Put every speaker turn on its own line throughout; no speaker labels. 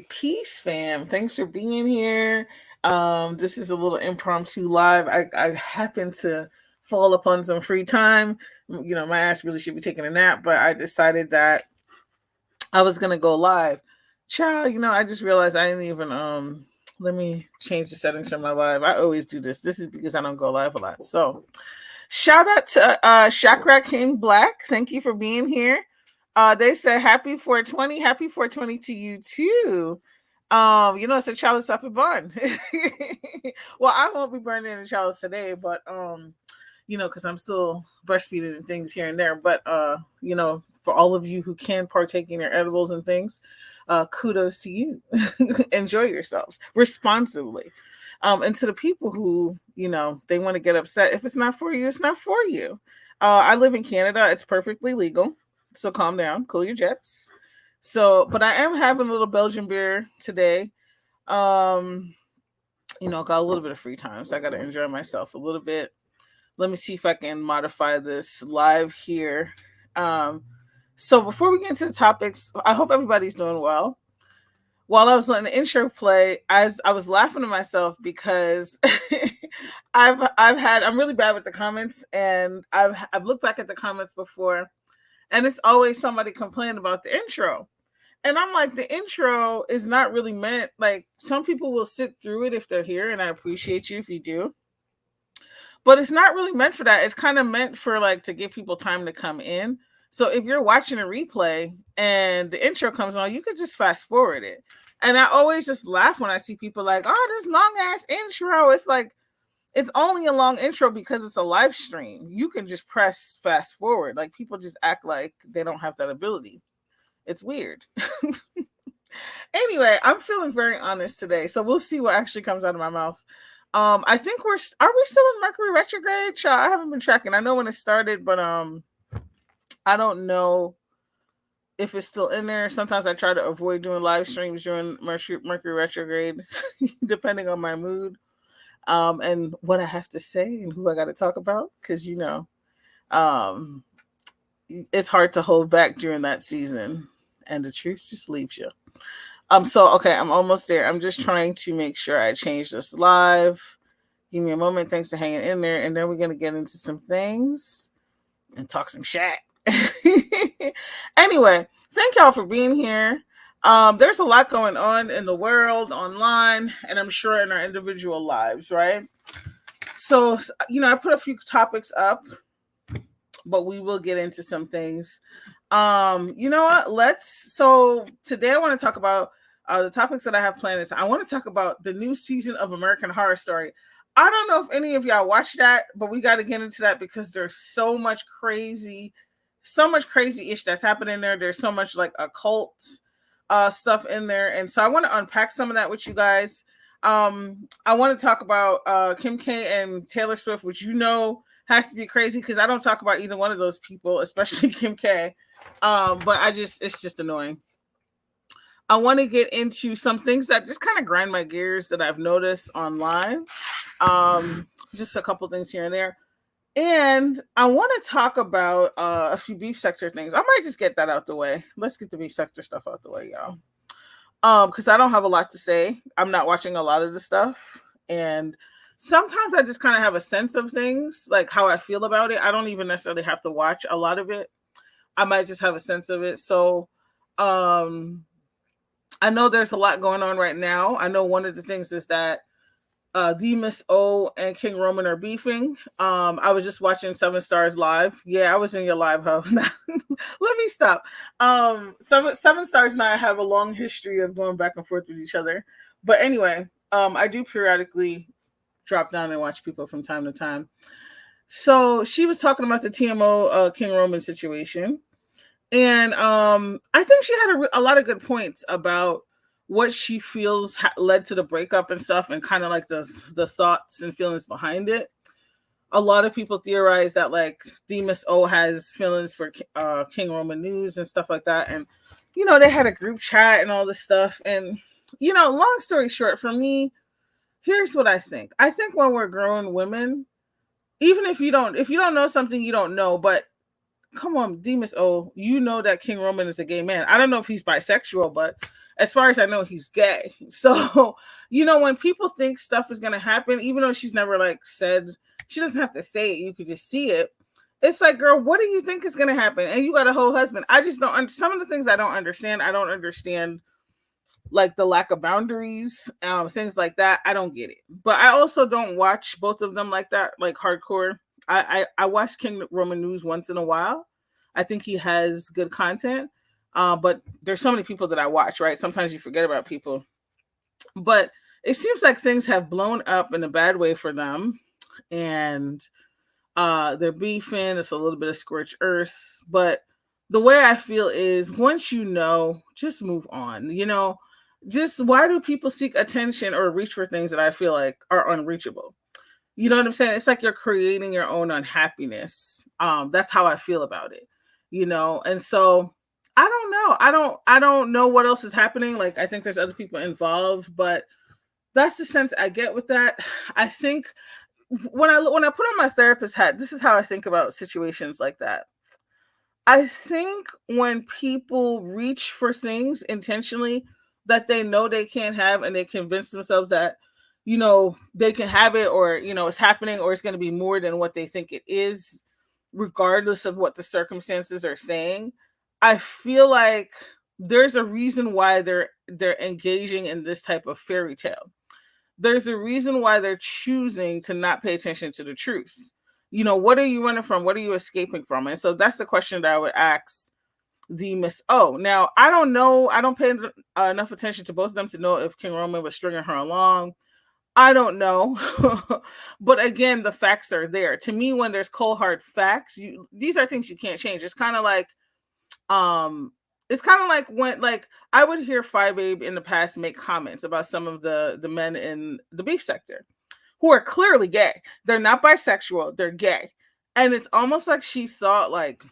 Peace, fam. Thanks for being here. This is a little impromptu live. I happen to fall upon some free time. My ass really should be taking a nap, but I decided that I was gonna go live. Child, I just realized I didn't even let me change the settings for my live. I always do this. This is because I don't go live a lot. So shout out to Chakra King Black. Thank you for being here. They said happy 420, happy 420 to you too. It's a chalice off a bun. Well, I won't be burning the chalice today, but because I'm still breastfeeding and things here and there. But for all of you who can partake in your edibles and things, kudos to you. Enjoy yourselves responsibly. And to the people who, they want to get upset, if it's not for you, it's not for you. I live in Canada. It's perfectly legal. So calm down, cool your jets. But I am having a little Belgian beer today. Got a little bit of free time, so I got to enjoy myself a little bit. Let me see if I can modify this live here. So before we get into the topics, I hope everybody's doing well. While I was letting the intro play, I was laughing to myself because I'm really bad with the comments, and I've looked back at the comments before, and it's always somebody complaining about the intro. And I'm like, the intro is not really meant, like, some people will sit through it if they're here, and I appreciate you if you do. But it's not really meant for that. It's kind of meant for, like, to give people time to come in. So if you're watching a replay and the intro comes on, you could just fast forward it. And I always just laugh when I see people like, oh, this long ass intro. It's like, it's only a long intro because it's a live stream. You can just press fast forward. Like, people just act like they don't have that ability. It's weird. Anyway, I'm feeling very honest today. So we'll see what actually comes out of my mouth. I think are we still in Mercury retrograde? Child, I haven't been tracking. I know when it started, but I don't know if it's still in there. Sometimes I try to avoid doing live streams during Mercury retrograde, depending on my mood, and what I have to say and who I got to talk about. Because it's hard to hold back during that season, and the truth just leaves you. So okay, I'm almost there. I'm just trying to make sure I change this live. Give me a moment. Thanks for hanging in there, and then we're gonna get into some things and talk some shit. Anyway, thank y'all for being here. There's a lot going on in the world, online, and I'm sure in our individual lives, right? So, I put a few topics up, but we will get into some things. You know what? So today I want to talk about the topics that I have planned. I want to talk about the new season of American Horror Story. I don't know if any of y'all watched that, but we got to get into that because there's so much crazy ish that's happening there. There's so much like occult stuff in there. And so I want to unpack some of that with you guys. I want to talk about Kim K and Taylor Swift, which has to be crazy because I don't talk about either one of those people, especially Kim K. But it's just annoying. I want to get into some things that just kind of grind my gears that I've noticed online. Just a couple things here and there. And I want to talk about a few beef sector things. I might just get that out the way. Let's get the beef sector stuff out the way, y'all. Because I don't have a lot to say. I'm not watching a lot of the stuff. And sometimes I just kind of have a sense of things, like how I feel about it. I don't even necessarily have to watch a lot of it. I might just have a sense of it. So I know there's a lot going on right now. I know one of the things is that the Miss O and King Roman are beefing. I was just watching 7 Stars live. Yeah, I was in your live, ho. Let me stop. 7 Stars and I have a long history of going back and forth with each other. But anyway, I do periodically drop down and watch people from time to time. So she was talking about the TMO King Roman situation. And I think she had a lot of good points about what she feels led to the breakup and stuff, and kind of like the thoughts and feelings behind it. A lot of people theorize that like Demas O has feelings for King Roman news and stuff like that. And, they had a group chat and all this stuff. And, long story short, for me, here's what I think. I think when we're grown women, even if you don't know something, you don't know, but come on, Demas O, you know that King Roman is a gay man. I don't know if he's bisexual, but As far as I know, he's gay. So, when people think stuff is gonna happen, even though she's never like said, she doesn't have to say it, you could just see it. It's like, girl, what do you think is gonna happen? And you got a whole husband. I just don't. Some of the things I don't understand. I don't understand like the lack of boundaries, things like that. I don't get it. But I also don't watch both of them like that, like hardcore. I watch King Roman News once in a while. I think he has good content. But there's so many people that I watch, right? Sometimes you forget about people. But it seems like things have blown up in a bad way for them. And they're beefing. It's a little bit of scorched earth. But the way I feel is once just move on. Just why do people seek attention or reach for things that I feel like are unreachable? You know what I'm saying? It's like you're creating your own unhappiness. That's how I feel about it. And so I don't know. I don't know what else is happening. Like I think there's other people involved, but that's the sense I get with that. I think when I put on my therapist hat, this is how I think about situations like that. I think when people reach for things intentionally that they know they can't have and they convince themselves that, they can have it or, it's happening or it's going to be more than what they think it is, regardless of what the circumstances are saying, I feel like there's a reason why they're engaging in this type of fairy tale. There's a reason why they're choosing to not pay attention to the truth. What are you running from? What are you escaping from? And so that's the question that I would ask the Miss O. Now, I don't know. I don't pay enough attention to both of them to know if King Roman was stringing her along. I don't know. But again, the facts are there. To me, when there's cold hard facts, these are things you can't change. It's kind of like when like I would hear Phi Babe in the past make comments about some of the men in the beef sector who are clearly gay. They're not bisexual, they're gay. And it's almost like she thought like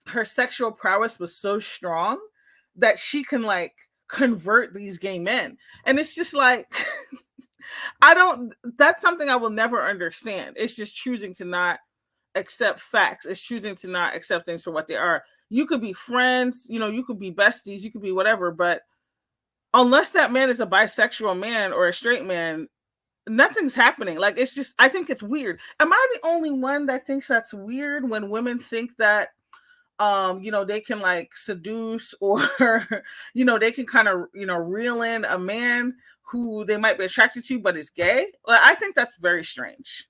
her sexual prowess was so strong that she can like convert these gay men. And it's just like that's something I will never understand. It's just choosing to not accept facts. It's choosing to not accept things for what they are. You could be friends, you could be besties, you could be whatever, but unless that man is a bisexual man or a straight man, nothing's happening. Like it's just, I think it's weird. Am I the only one that thinks that's weird when women think that they can like seduce or they can kind of reel in a man who they might be attracted to but is gay? Like I think that's very strange.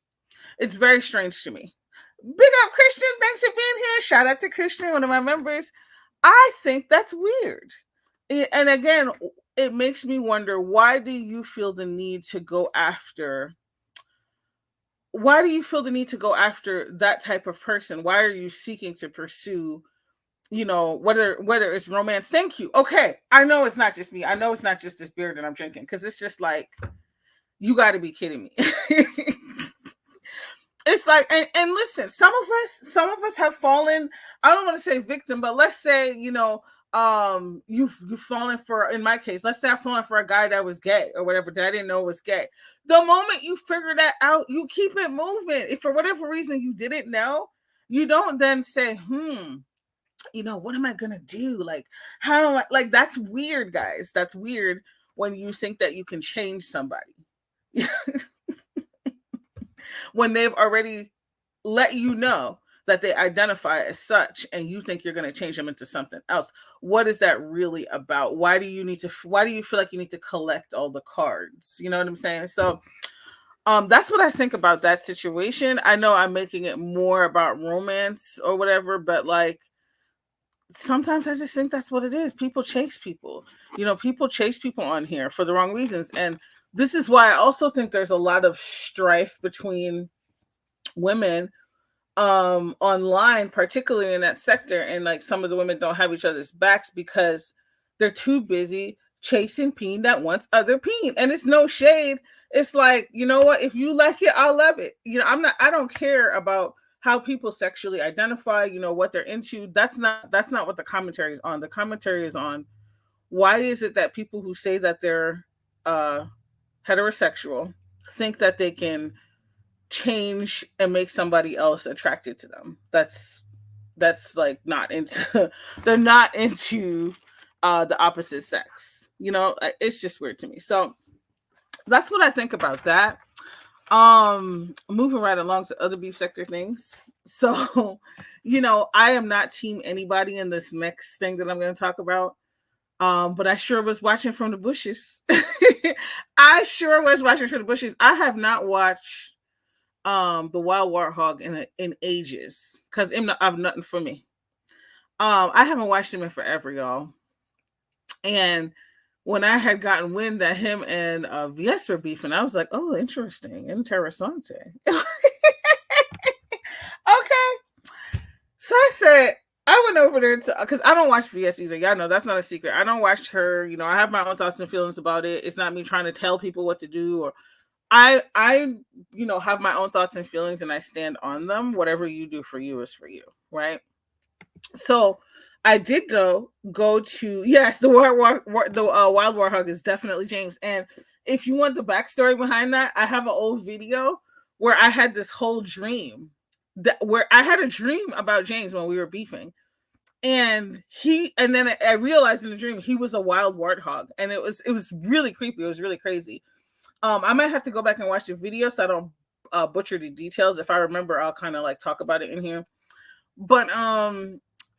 It's very strange to me. Big up Christian, thanks for being here. Shout out to Christian, one of my members. I think that's weird. And again, it makes me wonder, why do you feel the need to go after that type of person? Why are you seeking to pursue, whether it's romance? Thank you. Okay. I know it's not just me. I know it's not just this beer that I'm drinking, because it's just like, you got to be kidding me. It's like, and listen, some of us have fallen, I don't want to say victim, but let's say, you've fallen for, in my case, let's say I've fallen for a guy that was gay or whatever, that I didn't know was gay. The moment you figure that out, you keep it moving. If for whatever reason you didn't know, you don't then say, what am I going to do? Like, how am I, like, that's weird, guys. That's weird when you think that you can change somebody. When they've already let you know that they identify as such and you think you're going to change them into something else. What is that really about? Why do you feel like you need to collect all the cards? You know what I'm saying? So that's what I think about that situation. I know I'm making it more about romance or whatever, but like sometimes I just think that's what it is. People chase people. People chase people on here for the wrong reasons. And this is why I also think there's a lot of strife between women online, particularly in that sector. And like some of the women don't have each other's backs because they're too busy chasing peen that wants other peen. And it's no shade. It's like, you know what? If you like it, I'll love it. I don't care about how people sexually identify, what they're into. That's not what the commentary is on. The commentary is on, why is it that people who say that they're heterosexual think that they can change and make somebody else attracted to them? That's like not into they're not into the opposite sex. It's just weird to me. So that's what I think about that. Moving right along to other beef sector things. So, I am not team anybody in this next thing that I'm going to talk about. But I sure was watching from the bushes. I sure was watching from the bushes. I have not watched the Wild Warthog in ages because I've nothing for me. I haven't watched him in forever, y'all. And when I had gotten wind that him and VS were beefing, I was like, oh, interesting, interessante. Okay. So I said, I went over there because I don't watch VS either. Y'all know that's not a secret. I don't watch her. I have my own thoughts and feelings about it. It's not me trying to tell people what to do, or I have my own thoughts and feelings and I stand on them. Whatever you do for you is for you, right? So I did go to, yes, the Wild Warthog is definitely James. And if you want the backstory behind that, I have an old video where I had this whole dream where I had a dream about James when we were beefing. And then I realized in the dream he was a wild warthog, and it was really creepy. It was really crazy. I might have to go back and watch the video so I don't butcher the details. If I remember, I'll kind of like talk about it in here. But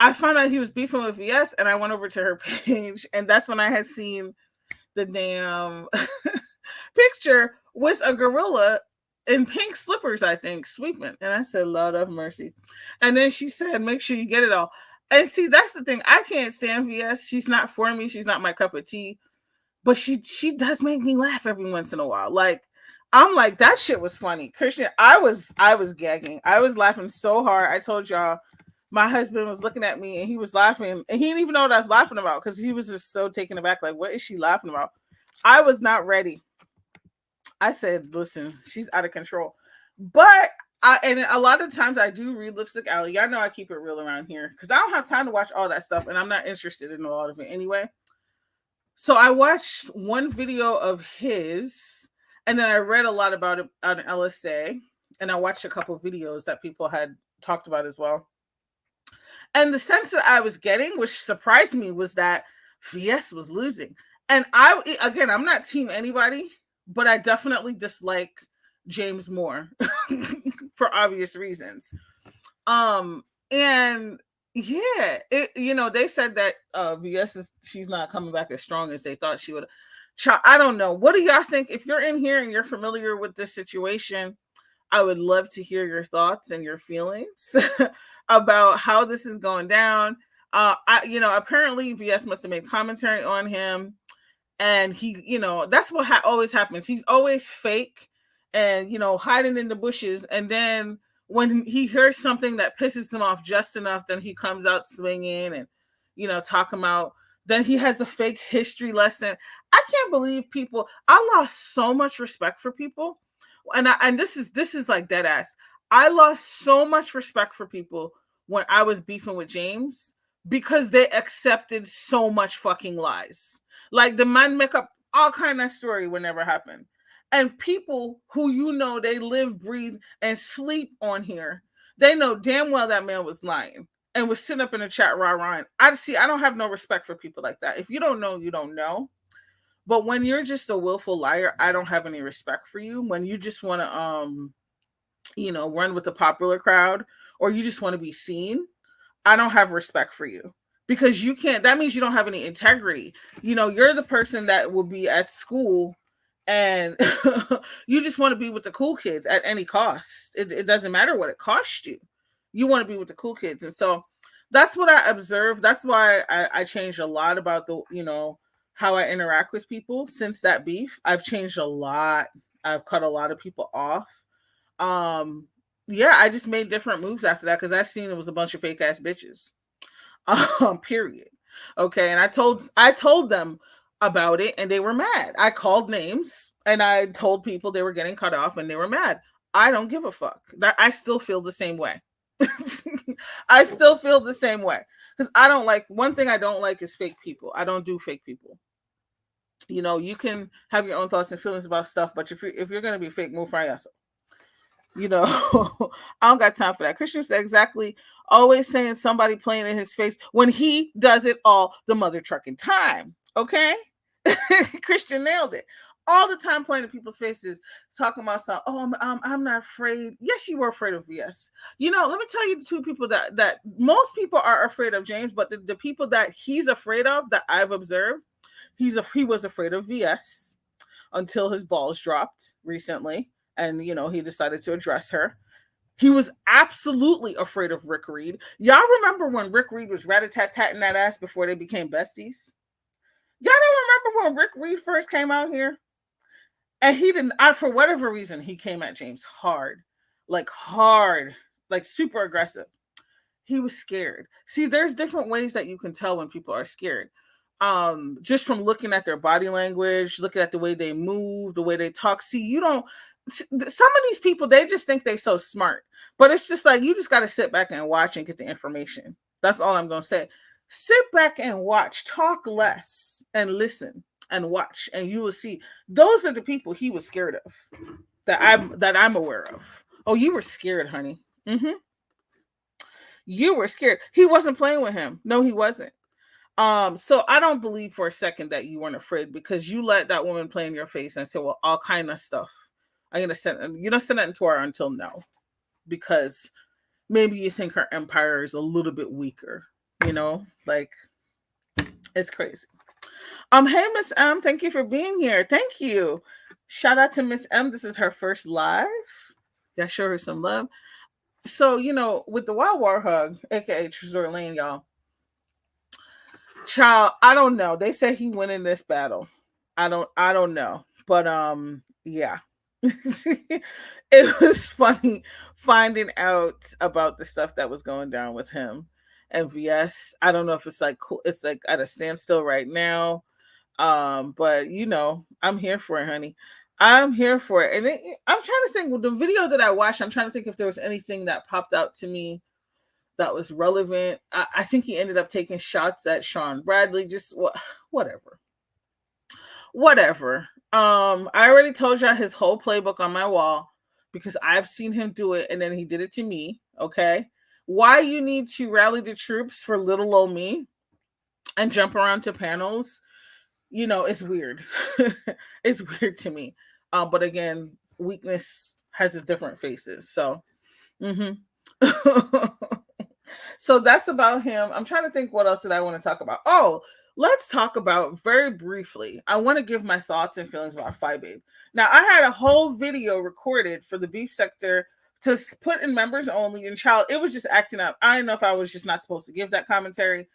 I found out he was beefing with VS, and I went over to her page, and that's when I had seen the damn picture with a gorilla in pink slippers, I think, sweeping. And I said, Lord of mercy. And then she said, make sure you get it all. And see, that's the thing. I can't stand VS. She's not for me. She's not my cup of tea. But she does make me laugh every once in a while. Like, I'm like, that shit was funny. Christian, I was gagging. I was laughing so hard. I told y'all, my husband was looking at me and he was laughing. And he didn't even know what I was laughing about because he was just so taken aback. Like, what is she laughing about? I was not ready. I said, listen, she's out of control. But and a lot of times I do read Lipstick Alley. Y'all know I keep it real around here because I don't have time to watch all that stuff. And I'm not interested in a lot of it anyway. So I watched one video of his, and then I read a lot about it on LSA, and I watched a couple of videos that people had talked about as well. And the sense that I was getting, which surprised me, was that VS was losing. And I'm not team anybody, but I definitely dislike James more for obvious reasons. And yeah, they said that VS she's not coming back as strong as they thought she would. I don't know. What do y'all think? If you're in here and you're familiar with this situation, I would love to hear your thoughts and your feelings about how this is going down. Apparently VS must have made commentary on him, and he, that's what always happens. He's always fake and hiding in the bushes, and then when he hears something that pisses him off just enough, then he comes out swinging and, talking about, then he has a fake history lesson. I can't believe people, I lost so much respect for people. And this is like dead ass. I lost so much respect for people when I was beefing with James because they accepted so much fucking lies. Like the man make up all kind of story would never happen. And people who they live, breathe, and sleep on here, they know damn well that man was lying and was sitting up in the chat rah-rahing. I don't have no respect for people like that. If you don't know, you don't know. But when you're just a willful liar, I don't have any respect for you. When you just want to, run with the popular crowd, or you just want to be seen, I don't have respect for you. Because you can't, that means you don't have any integrity. You're the person that will be at school and you just want to be with the cool kids at any cost. It doesn't matter what it costs you. You want to be with the cool kids. And so that's what I observed. That's why I changed a lot about how I interact with people since that beef. I've changed a lot. I've cut a lot of people off. I just made different moves after that because I seen it was a bunch of fake ass bitches. Period. Okay. And I told them about it and they were mad. I called names and I told people they were getting cut off and they were mad. I don't give a fuck. That I still feel the same way. I still feel the same way. Because one thing I don't like is fake people. I don't do fake people. You can have your own thoughts and feelings about stuff, but if you're going to be fake, move for yourself. I don't got time for that. Christian said exactly, always saying somebody playing in his face when he does it all the mother trucking time. Okay? Christian nailed it. All the time playing in people's faces, talking about stuff. Oh, I'm not afraid. Yes, you were afraid of VS. Let me tell you the two people that most people are afraid of James, but the people that he's afraid of that I've observed, he was afraid of VS until his balls dropped recently, and he decided to address her. He was absolutely afraid of Rick Reed. Y'all remember when Rick Reed was rat-a-tat-tatting that ass before they became besties? Y'all don't remember when Rick Reed first came out here? And he didn't, for whatever reason, he came at James hard, like super aggressive. He was scared. See, there's different ways that you can tell when people are scared. Just from looking at their body language, looking at the way they move, the way they talk. See, some of these people, they just think they're so smart. But it's just like, you just got to sit back and watch and get the information. That's all I'm going to say. Sit back and watch, talk less and listen and watch, and you will see those are the people he was scared of that I'm aware of. Oh, you were scared, honey. Mm-hmm. You were scared. He wasn't playing with him. No, he wasn't. So I don't believe for a second that you weren't afraid, because you let that woman play in your face and say, well, all kind of stuff. I'm gonna send that into her until now, because maybe you think her empire is a little bit weaker. Like, it's crazy. Hey, Miss M, thank you for being here. Thank you. Shout out to Miss M. This is her first live. Yeah, show her some love. So, with the Wild War Hug, aka Tresor Lane, y'all. Child, I don't know. They say he went in this battle. I don't know. But yeah. It was funny finding out about the stuff that was going down with him and VS. I don't know if it's like at a standstill right now. But I'm here for it, honey. I'm here for it. And I'm trying to think, with the video that I watched, I'm trying to think if there was anything that popped out to me that was relevant. I think he ended up taking shots at Sean Bradley. Just whatever. I already told y'all his whole playbook on my wall, because I've seen him do it, and then he did it to me. Okay. Why you need to rally the troops for little old me and jump around to panels, it's weird. It's weird to me. But again, weakness has its different faces. So, so that's about him. I'm trying to think, what else did I want to talk about? Oh, let's talk about, very briefly, I want to give my thoughts and feelings about Phi Babe. Now, I had a whole video recorded for the beef sector to put in members only, and child, it was just acting up. I don't know if I was just not supposed to give that commentary.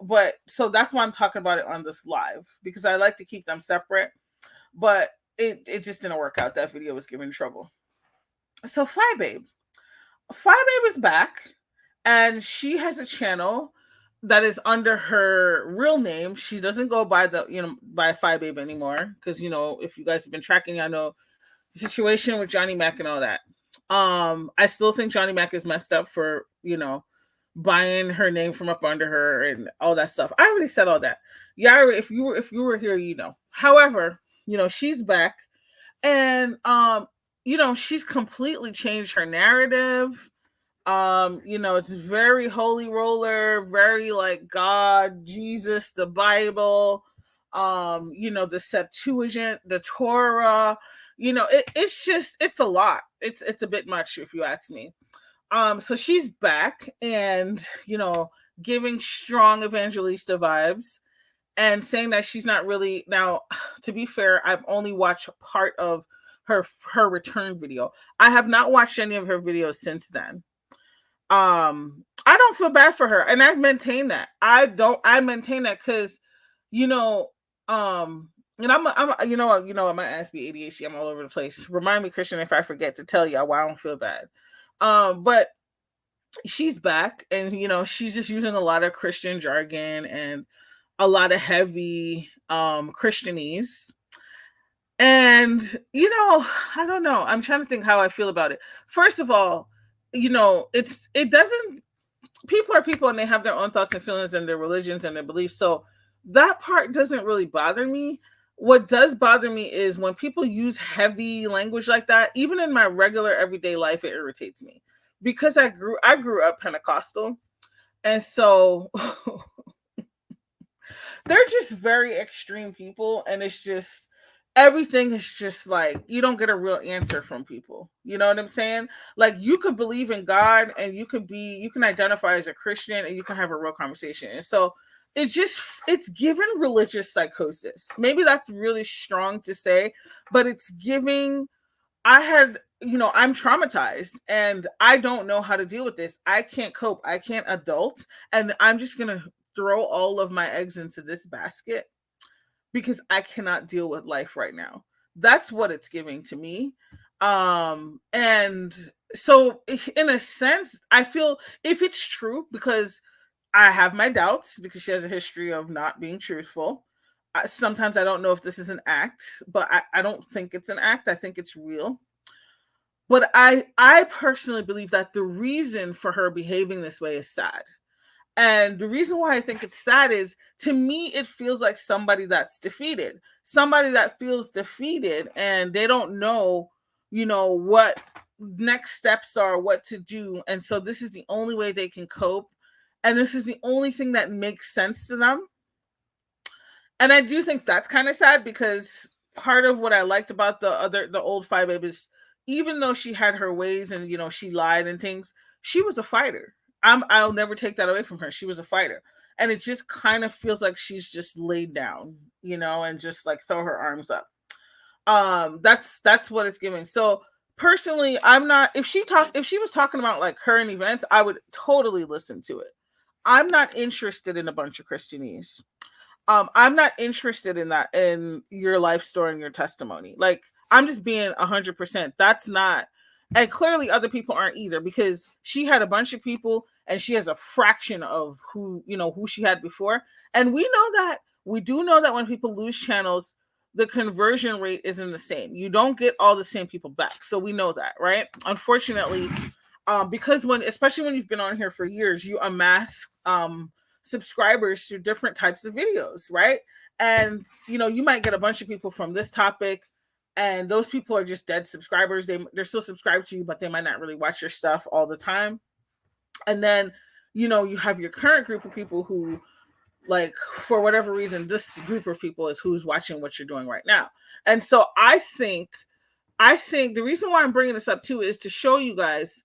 But so that's why I'm talking about it on this live, because I like to keep them separate. But it just didn't work out. That video was giving trouble. So Phi Babe is back, and she has a channel that is under her real name. She doesn't go by by Phi Babe anymore, because if you guys have been tracking, I know the situation with Johnny Mac and all that. I still think Johnny Mac is messed up for buying her name from up under her and all that stuff. I already said all that. Yeah, if you were here, However, she's back, and she's completely changed her narrative. It's very holy roller, very like God, Jesus, the Bible, the Septuagint, the Torah. It's a lot. It's a bit much, if you ask me. So she's back, and giving strong evangelista vibes, and saying that she's not really, now, to be fair, I've only watched part of her return video. I have not watched any of her videos since then. I don't feel bad for her, and I've maintained that. I maintain that because and I'm my ass be ADHD. I'm all over the place. Remind me, Christian, if I forget, to tell y'all why I don't feel bad. But she's back, and she's just using a lot of Christian jargon and a lot of heavy Christianese. And I don't know. I'm trying to think how I feel about it. First of all, it doesn't. People are people, and they have their own thoughts and feelings and their religions and their beliefs. So that part doesn't really bother me. What does bother me is when people use heavy language like that. Even in my regular everyday life, it irritates me, because I grew up Pentecostal, and so they're just very extreme people, and it's just everything is just like you don't get a real answer from people. You know what I'm saying? Like you could believe in God and you can identify as a Christian and you can have a real conversation. And so it's just it's given religious psychosis. Maybe that's really strong to say, but it's giving I had, I'm traumatized and I don't know how to deal with this. I can't cope. I can't adult. And I'm just going to throw all of my eggs into this basket because I cannot deal with life right now. That's what it's giving to me. And so in a sense, I feel if it's true, because I have my doubts because she has a history of not being truthful. Sometimes I don't know if this is an act, but I don't think it's an act. I think it's real. But I personally believe that the reason for her behaving this way is sad. And the reason why I think it's sad is to me, it feels like somebody that's defeated, somebody that feels defeated and they don't know, what next steps are, what to do. And so this is the only way they can cope. And this is the only thing that makes sense to them. And I do think that's kind of sad because part of what I liked about the old Five Babe is even though she had her ways and she lied and things, she was a fighter. I'll never take that away from her. She was a fighter. And it just kind of feels like she's just laid down, and just like throw her arms up. That's what it's giving. So personally, I'm not if she was talking about like current events, I would totally listen to it. I'm not interested in a bunch of Christianese. I'm not interested in that, in your life story and your testimony. Like, I'm just being 100%. That's not, and clearly other people aren't either, because she had a bunch of people and she has a fraction of who she had before. And we do know that when people lose channels, the conversion rate isn't the same. You don't get all the same people back. So we know that, right? Unfortunately, because especially when you've been on here for years, you amass subscribers to different types of videos, right? And you might get a bunch of people from this topic, and those people are just dead subscribers. They're still subscribed to you, but they might not really watch your stuff all the time. And then you have your current group of people who, like, for whatever reason, this group of people is who's watching what you're doing right now. And so I think the reason why I'm bringing this up too is to show you guys,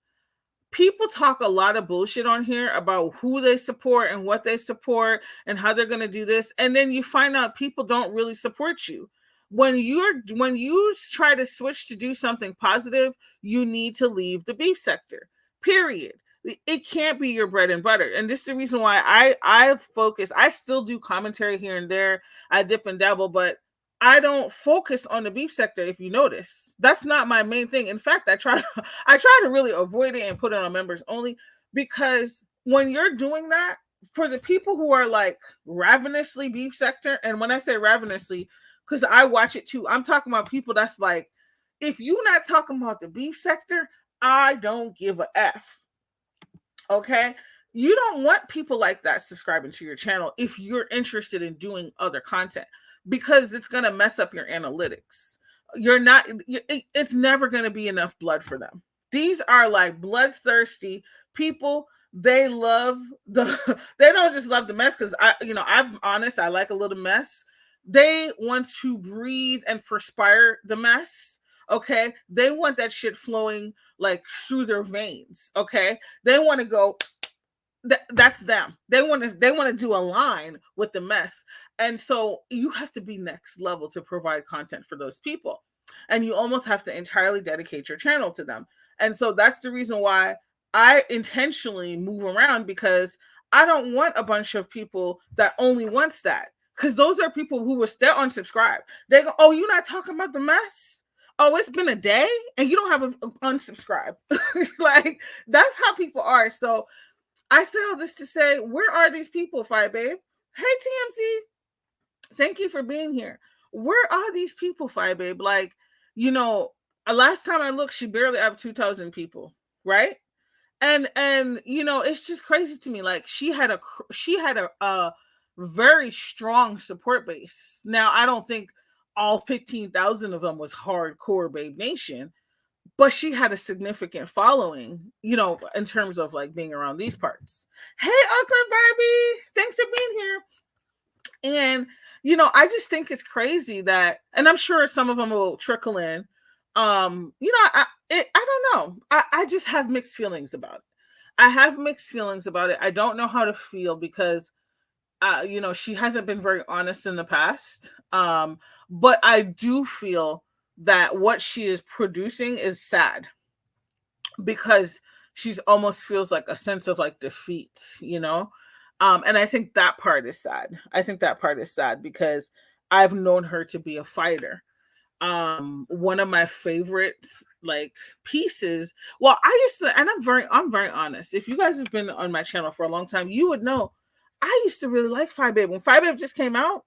people talk a lot of bullshit on here about who they support and what they support and how they're going to do this. And then you find out people don't really support you. When you try to switch to do something positive, you need to leave the beef sector, period. It can't be your bread and butter. And this is the reason why I focus. I still do commentary here and there. I dip and dabble, but I don't focus on the beef sector. If you notice, that's not my main thing. In fact, I try to really avoid it and put it on members only, because when you're doing that, for the people who are like ravenously beef sector, and when I say ravenously, because I watch it too, I'm talking about people that's like, if you're not talking about the beef sector, I don't give a F. Okay? You don't want people like that subscribing to your channel if you're interested in doing other content, because it's going to mess up your analytics. It's never going to be enough blood for them. These are like bloodthirsty people. They don't just love the mess, because I'm honest, I like a little mess. They want to breathe and perspire the mess. Okay. They want that shit flowing like through their veins. Okay. They want to go, that's them. They want to do a line with the mess. And so you have to be next level to provide content for those people. And you almost have to entirely dedicate your channel to them. And so that's the reason why I intentionally move around, because I don't want a bunch of people that only wants that. Because those are people who will still unsubscribe. They go, oh, you're not talking about the mess? Oh, it's been a day and you don't have an unsubscribe. Like, that's how people are. So I say all this to say, where are these people, Fi Babe? Hey, TMC. Thank you for being here. Where are these people, Fi Babe? Like, last time I looked, she barely have 2,000 people, right? And it's just crazy to me. Like, she had a very strong support base. Now, I don't think all 15,000 of them was hardcore Babe Nation, but she had a significant following, in terms of like being around these parts. Hey, Oakland Barbie, thanks for being here. And I just think it's crazy that, and I'm sure some of them will trickle in. I don't know. I just have mixed feelings about it. I have mixed feelings about it. I don't know how to feel because she hasn't been very honest in the past. But I do feel that what she is producing is sad because she's almost feels like a sense of like defeat. And I think that part is sad. I think that part is sad because I've known her to be a fighter. One of my favorite like pieces, well, I used to, and I'm very honest, if you guys have been on my channel for a long time, you would know I used to really like Fi Babe. When Fi Babe just came out,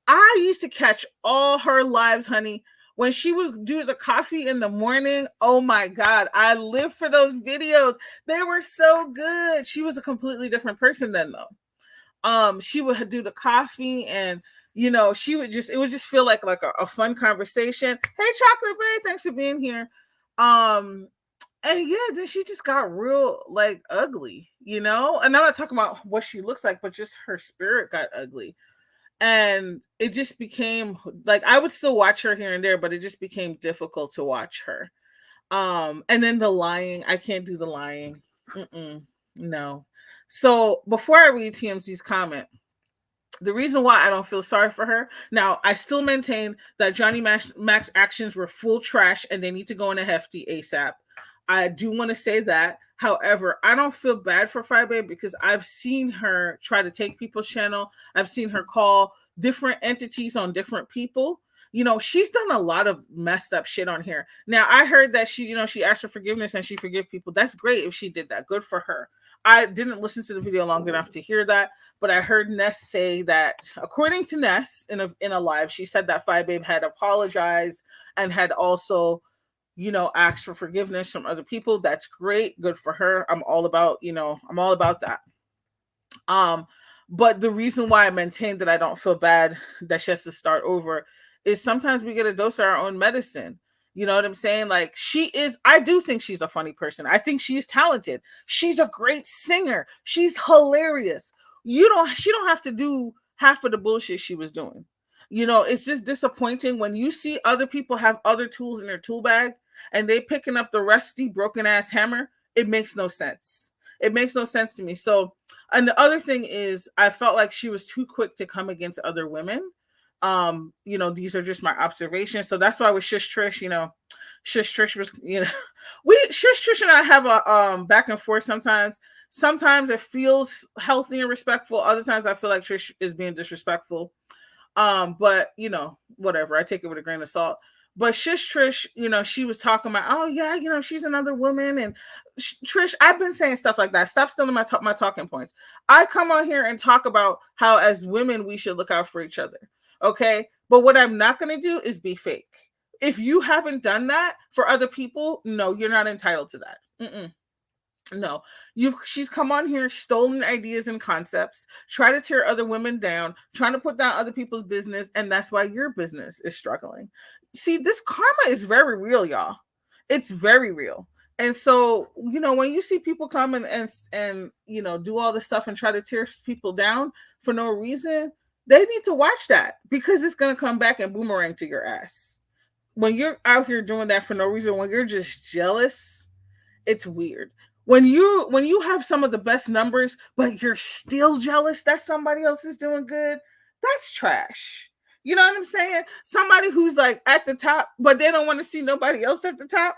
I used to catch all her lives, honey. When she would do the coffee in the morning, oh my God, I lived for those videos. They were so good. She was a completely different person then, though. She would do the coffee, and she would just, it would just feel like a fun conversation. Hey, Chocolate Babe, thanks for being here. And yeah, then she just got real like ugly. And I'm not talking about what she looks like, but just her spirit got ugly. And it just became like I would still watch her here and there, but it just became difficult to watch her. And then the lying, I can't do the lying. No. So before I read TMZ's comment, the reason why I don't feel sorry for her, now I still maintain that Johnny Mac's actions were full trash and they need to go in a hefty ASAP. I do want to say that. However, I don't feel bad for Friday because I've seen her try to take people's channel. I've seen her call different entities on different people. She's done a lot of messed up shit on here. Now, I heard that she asked for forgiveness and she forgive people. That's great if she did that. Good for her. I didn't listen to the video long enough to hear that, but I heard Ness say that, according to Ness in a live, she said that Fi Babe had apologized and had also asked for forgiveness from other people. That's great. Good for her. I'm all about that. But the reason why I maintain that I don't feel bad that she has to start over is sometimes we get a dose of our own medicine. You know what I'm saying? Like I do think she's a funny person. I think she's talented. She's a great singer. She's hilarious. She don't have to do half of the bullshit she was doing. It's just disappointing when you see other people have other tools in their tool bag and they picking up the rusty, broken ass hammer. It makes no sense. It makes no sense to me. So, and the other thing is, I felt like she was too quick to come against other women. These are just my observations. So that's why with Shush Trish, Shush Trish was, Shush Trish and I have a back and forth sometimes. Sometimes it feels healthy and respectful. Other times I feel like Trish is being disrespectful. But whatever. I take it with a grain of salt. But Shush Trish, she was talking about, oh yeah, she's another woman. And Trish, I've been saying stuff like that. Stop stealing my talking points. I come on here and talk about how as women we should look out for each other. Okay. But what I'm not going to do is be fake. If you haven't done that for other people, no, you're not entitled to that. No, she's come on here, stolen ideas and concepts, try to tear other women down, trying to put down other people's business, and that's why your business is struggling. See, this karma is very real, y'all. It's very real. And so, when you see people come and do all this stuff and try to tear people down for no reason, they need to watch that because it's going to come back and boomerang to your ass. When you're out here doing that for no reason, when you're just jealous, it's weird. When you have some of the best numbers, but you're still jealous that somebody else is doing good, that's trash. You know what I'm saying? Somebody who's like at the top, but they don't want to see nobody else at the top.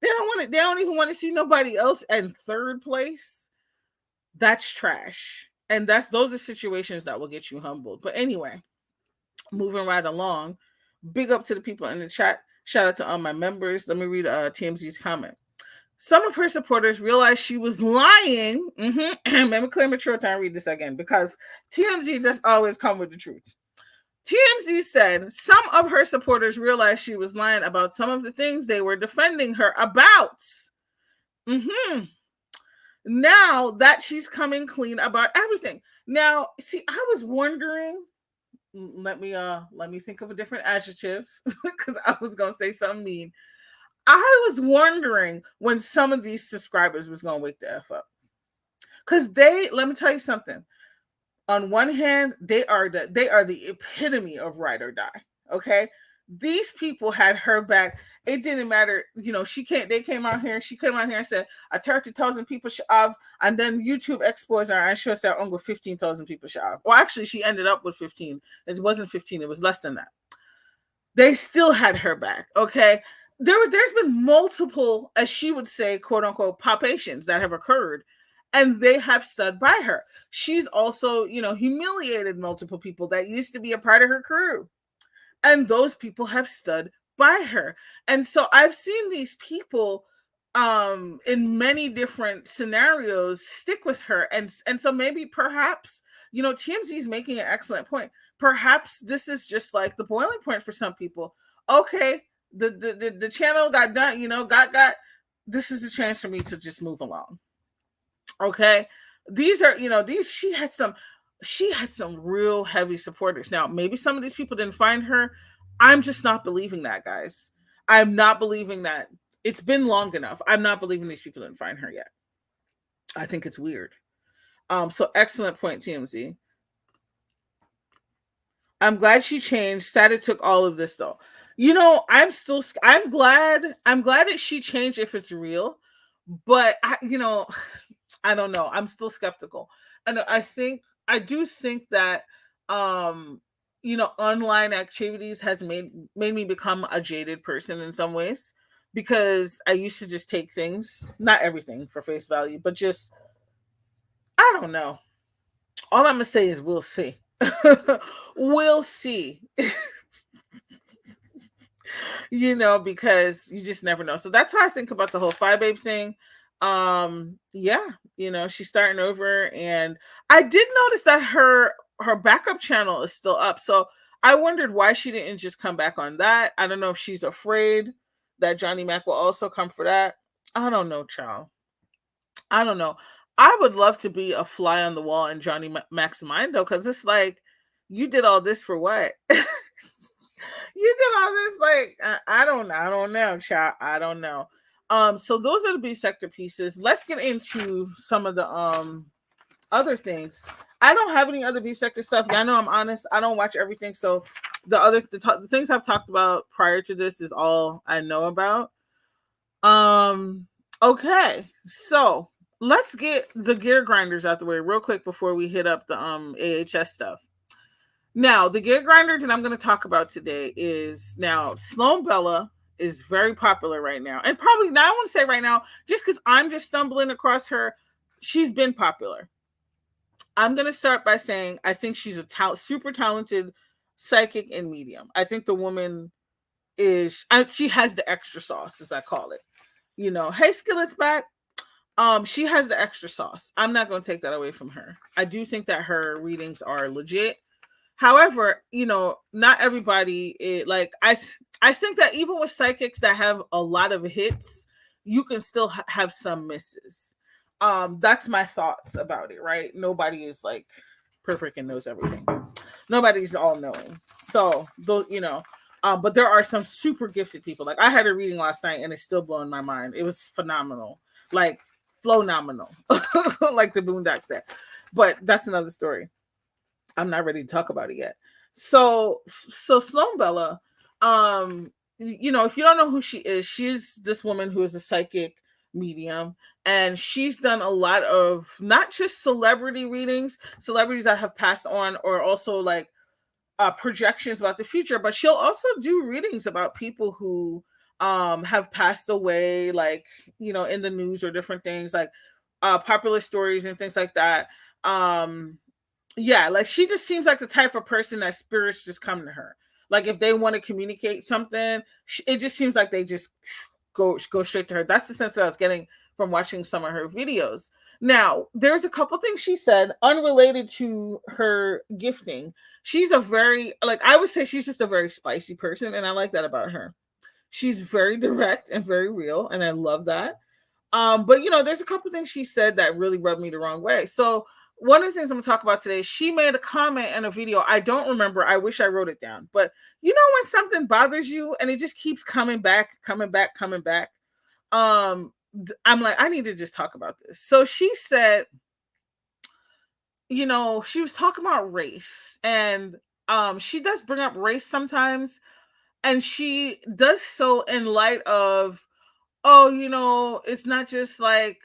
They don't even want to see nobody else in third place. That's trash. And those are situations that will get you humbled. But anyway, moving right along. Big up to the people in the chat. Shout out to all my members. Let me read TMZ's comment. Some of her supporters realized she was lying. Let me clear my throat and read this again because TMZ does always come with the truth. TMZ said some of her supporters realized she was lying about some of the things they were defending her about. Now that she's coming clean about everything. Now, see, I was wondering. Let me think of a different adjective because I was gonna say something mean. I was wondering when some of these subscribers was going to wake the F up. Because let me tell you something. On one hand, they are the epitome of ride or die. Okay, these people had her back. It didn't matter, She can't. They came out here. She came out here and said, "I 30,000 people shot," and then YouTube exports are. I sure said, "Only 15,000 people shot." Well, actually, she ended up with 15. It wasn't 15. It was less than that. They still had her back. Okay, there's been multiple, as she would say, quote unquote, popations that have occurred, and they have stood by her. She's also, humiliated multiple people that used to be a part of her crew, and those people have stood by her. And so I've seen these people in many different scenarios stick with her, and so maybe perhaps, TMZ is making an excellent point. Perhaps this is just like the boiling point for some people. Okay, the channel got done, got this is a chance for me to just move along. Okay, these are, these she had some real heavy supporters. Now, maybe some of these people didn't find her. I'm just not believing that, guys. I'm not believing that. It's been long enough. I'm not believing these people didn't find her yet. I think it's weird. So excellent point, TMZ. I'm glad she changed. Sad it took all of this though. I'm glad that she changed if it's real, but I don't know. I'm still skeptical. And I do think that online activities has made me become a jaded person in some ways, because I used to just take things, not everything for face value, but just, I don't know. All I'm gonna say is we'll see. We'll see. Because you just never know. So that's how I think about the whole Phi Babe thing. Yeah, she's starting over, and I did notice that her backup channel is still up. So I wondered why she didn't just come back on that. I don't know if she's afraid that Johnny Mac will also come for that. I don't know, child. I don't know. I would love to be a fly on the wall in Johnny Mac's mind though, because it's like, you did all this for what? You did all this, like, I don't know, child. I don't know. So those are the beef sector pieces. Let's get into some of the other things. I don't have any other beef sector stuff. Y'all know I'm honest. I don't watch everything. So the things I've talked about prior to this is all I know about. Okay. So let's get the gear grinders out the way real quick before we hit up the AHS stuff. Now, the gear grinder that I'm going to talk about today is, now, Sloan Bella is very popular right now. And probably, now I want to say right now, just because I'm just stumbling across her, she's been popular. I'm going to start by saying I think she's a super talented psychic and medium. I think the woman she has the extra sauce, as I call it. Hey, Skillet's back. She has the extra sauce. I'm not going to take that away from her. I do think that her readings are legit. However, not everybody, I think that even with psychics that have a lot of hits, you can still have some misses. That's my thoughts about it, right? Nobody is like perfect and knows everything. Nobody's all knowing. So, but there are some super gifted people. Like, I had a reading last night and it's still blowing my mind. It was phenomenal. Like, flow-nominal, like the Boondocks said. But that's another story. I'm not ready to talk about it yet. So Sloan Bella, if you don't know who she is, she's this woman who is a psychic medium, and she's done a lot of not just celebrity readings, celebrities that have passed on, or also like projections about the future, but she'll also do readings about people who have passed away, like, in the news or different things, like popular stories and things like that. Yeah, like, she just seems like the type of person that spirits just come to her. Like, if they want to communicate something, it just seems like they just go straight to her. That's the sense that I was getting from watching some of her videos. Now, there's a couple things she said unrelated to her gifting. She's a very, like, I would say she's just a very spicy person, and I like that about her. She's very direct and very real, and I love that. But there's a couple things she said that really rubbed me the wrong way. So one of the things I'm going to talk about today, she made a comment in a video. I don't remember. I wish I wrote it down. But when something bothers you and it just keeps coming back. I'm like, I need to just talk about this. So she said, she was talking about race, and she does bring up race sometimes, and she does so in light of, oh, it's not just like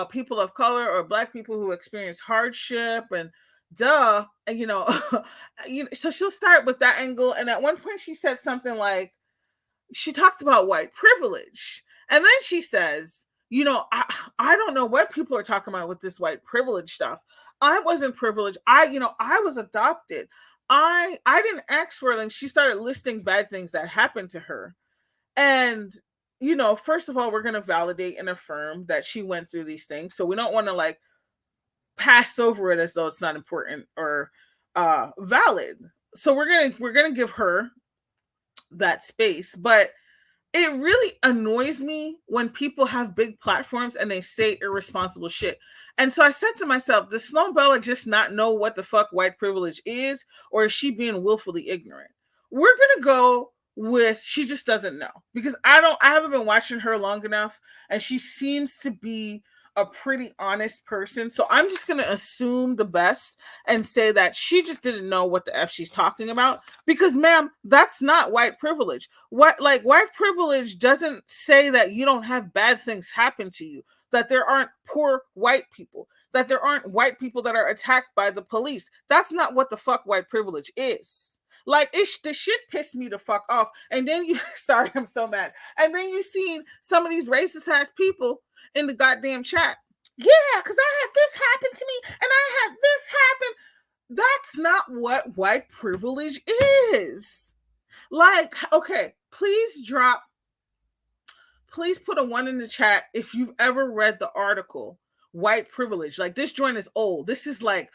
people of color or black people who experience hardship, and duh, and so she'll start with that angle, and at one point she said something like, she talked about white privilege. And then she says, I don't know what people are talking about with this white privilege stuff. I wasn't privileged. I was adopted. I didn't ask for it. And she started listing bad things that happened to her. And, first of all, we're going to validate and affirm that she went through these things. So we don't want to like pass over it as though it's not important or valid. So we're gonna give her that space. But it really annoys me when people have big platforms and they say irresponsible shit. And so I said to myself, does Sloan Bella just not know what the fuck white privilege is, or is she being willfully ignorant? We're gonna go with she just doesn't know, because I haven't been watching her long enough, and she seems to be a pretty honest person. So I'm just gonna assume the best and say that she just didn't know what the F she's talking about. Because, ma'am, that's not white privilege. White privilege doesn't say that you don't have bad things happen to you, that there aren't poor white people, that there aren't white people that are attacked by the police. That's not what the fuck white privilege is. Like, the shit pissed me the fuck off. And then sorry, I'm so mad. And then you seen some of these racist ass people in the goddamn chat. Yeah, because I had this happen to me, and I had this happen. That's not what white privilege is. Like, okay, please put a 1 in the chat if you've ever read the article White Privilege. Like, this joint is old. This is like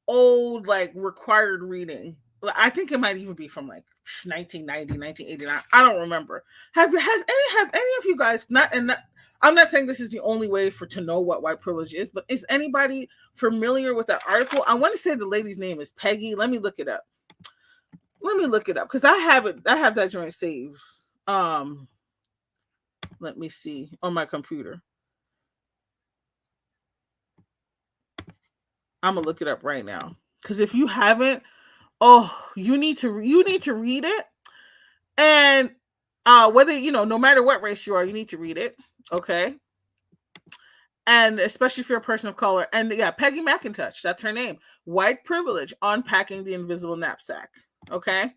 old, like required reading. I think it might even be from like 1990, 1989. I don't remember. Have any of you guys not? And I'm not saying this is the only way to know what white privilege is, but is anybody familiar with that article? I want to say the lady's name is Peggy. Let me look it up. Because I have that joint saved. Let me see on my computer. I'm gonna look it up right now. Because if you haven't, you need to read it. And whether no matter what race you are, you need to read it. Okay. And especially if you're a person of color. And yeah, Peggy McIntosh, that's her name. White Privilege, Unpacking the Invisible Knapsack. Okay.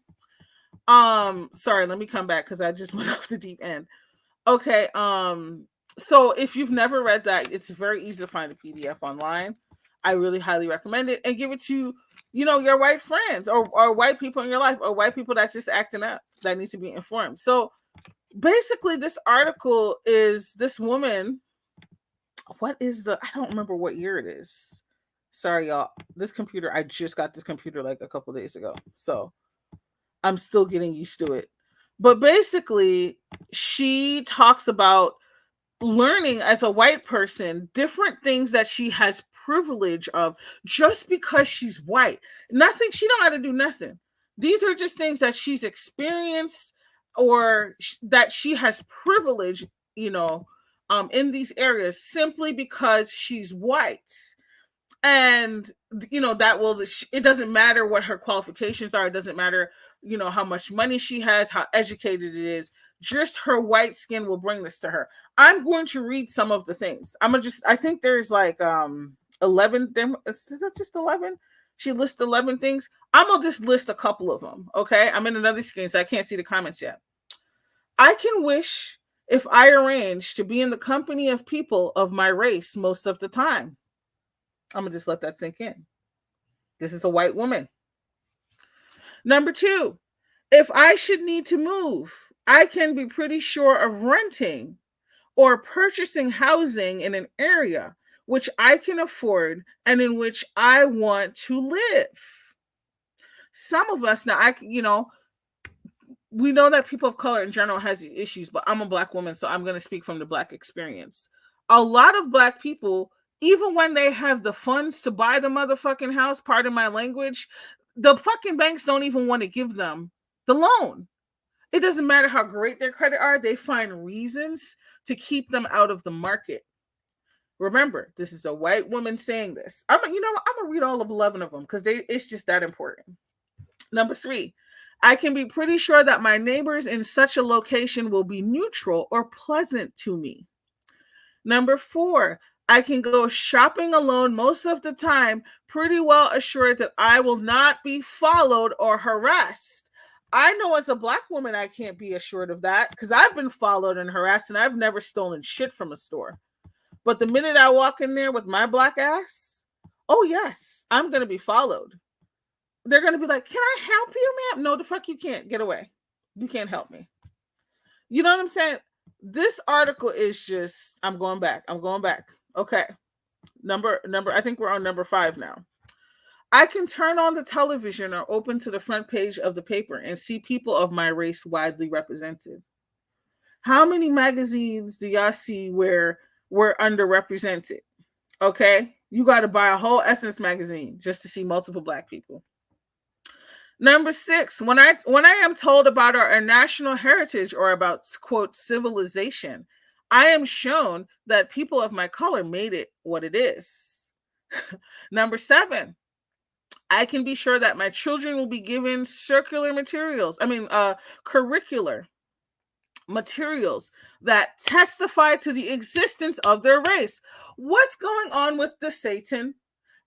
Sorry, let me come back because I just went off the deep end. Okay. So if you've never read that, it's very easy to find a PDF online. I really highly recommend it, and give it to your white friends or white people in your life, or white people that's just acting up that needs to be informed. So basically, this article is this woman. I don't remember what year it is. Sorry, y'all. I just got this computer like a couple days ago. So I'm still getting used to it. But basically, she talks about learning as a white person different things that she has privilege of just because she's white. Nothing, she don't have to do nothing. These are just things that she's experienced, or that she has privilege, in these areas simply because she's white. And it doesn't matter what her qualifications are. It doesn't matter how much money she has, how educated it is. Just her white skin will bring this to her. I'm going to read some of the things. I think there's like 11. Is it just 11? She lists 11 things. I'm gonna just list a couple of them. Okay, I'm in another screen, so I can't see the comments yet. I can wish if I arranged to be in the company of people of my race most of the time. I'm gonna just let that sink in. This is a white woman. Number 2, if I should need to move, I can be pretty sure of renting or purchasing housing in an area which I can afford and in which I want to live. Some of us now, we know that people of color in general has issues, but I'm a Black woman, so I'm going to speak from the Black experience. A lot of Black people, even when they have the funds to buy the motherfucking house, pardon my language, the fucking banks don't even want to give them the loan. It doesn't matter how great their credit are, they find reasons to keep them out of the market. Remember, this is a white woman saying this. I'm gonna read all of 11 of them because it's just that important. Number 3, I can be pretty sure that my neighbors in such a location will be neutral or pleasant to me. Number 4, I can go shopping alone most of the time, pretty well assured that I will not be followed or harassed. I know as a black woman, I can't be assured of that because I've been followed and harassed and I've never stolen shit from a store. But the minute I walk in there with my black ass, oh yes, I'm going to be followed. They're going to be like, can I help you, ma'am? No, the fuck you can't. Get away. You can't help me. You know what I'm saying? This article is just, I'm going back. Okay. I think we're on number 5 now. I can turn on the television or open to the front page of the paper and see people of my race widely represented. How many magazines do y'all see where we're underrepresented? Okay. You got to buy a whole Essence magazine just to see multiple black people. Number 6, when I am told about our national heritage or about, quote, civilization, I am shown that people of my color made it what it is. Number 7, I can be sure that my children will be given curricular materials that testify to the existence of their race. What's going on with the Satan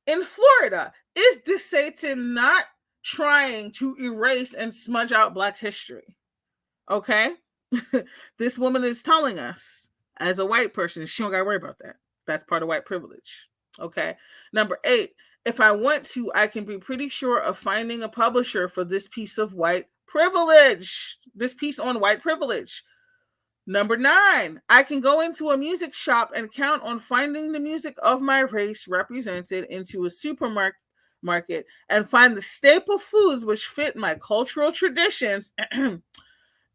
in Florida? Is the Satan not trying to erase and smudge out Black history? Okay. This woman is telling us, as a white person, she don't gotta worry about that. That's part of white privilege. Okay. Number 8, if I want to, I can be pretty sure of finding a publisher for this piece of white privilege, this piece on white privilege. Number 9, I can go into a music shop and count on finding the music of my race represented into a supermarket and find the staple foods which fit my cultural traditions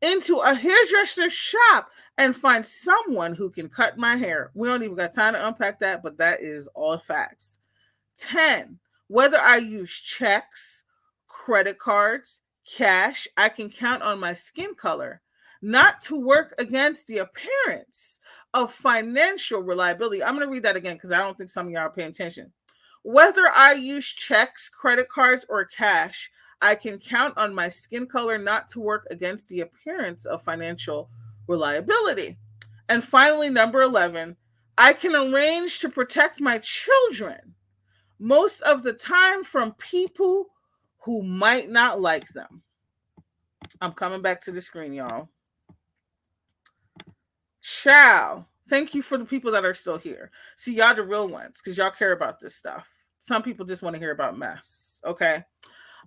into a hairdresser's shop and find someone who can cut my hair. We don't even got time to unpack that, but that is all facts. 10, whether I use checks, credit cards, cash, I can count on my skin color not to work against the appearance of financial reliability. I'm going to read that again because I don't think some of y'all are paying attention. Whether I use checks, credit cards, or cash, I can count on my skin color not to work against the appearance of financial reliability. And finally, number 11, I can arrange to protect my children most of the time from people who might not like them. I'm coming back to the screen, y'all. Ciao. Thank you for the people that are still here. See, y'all the real ones because y'all care about this stuff. Some people just want to hear about mess. Okay.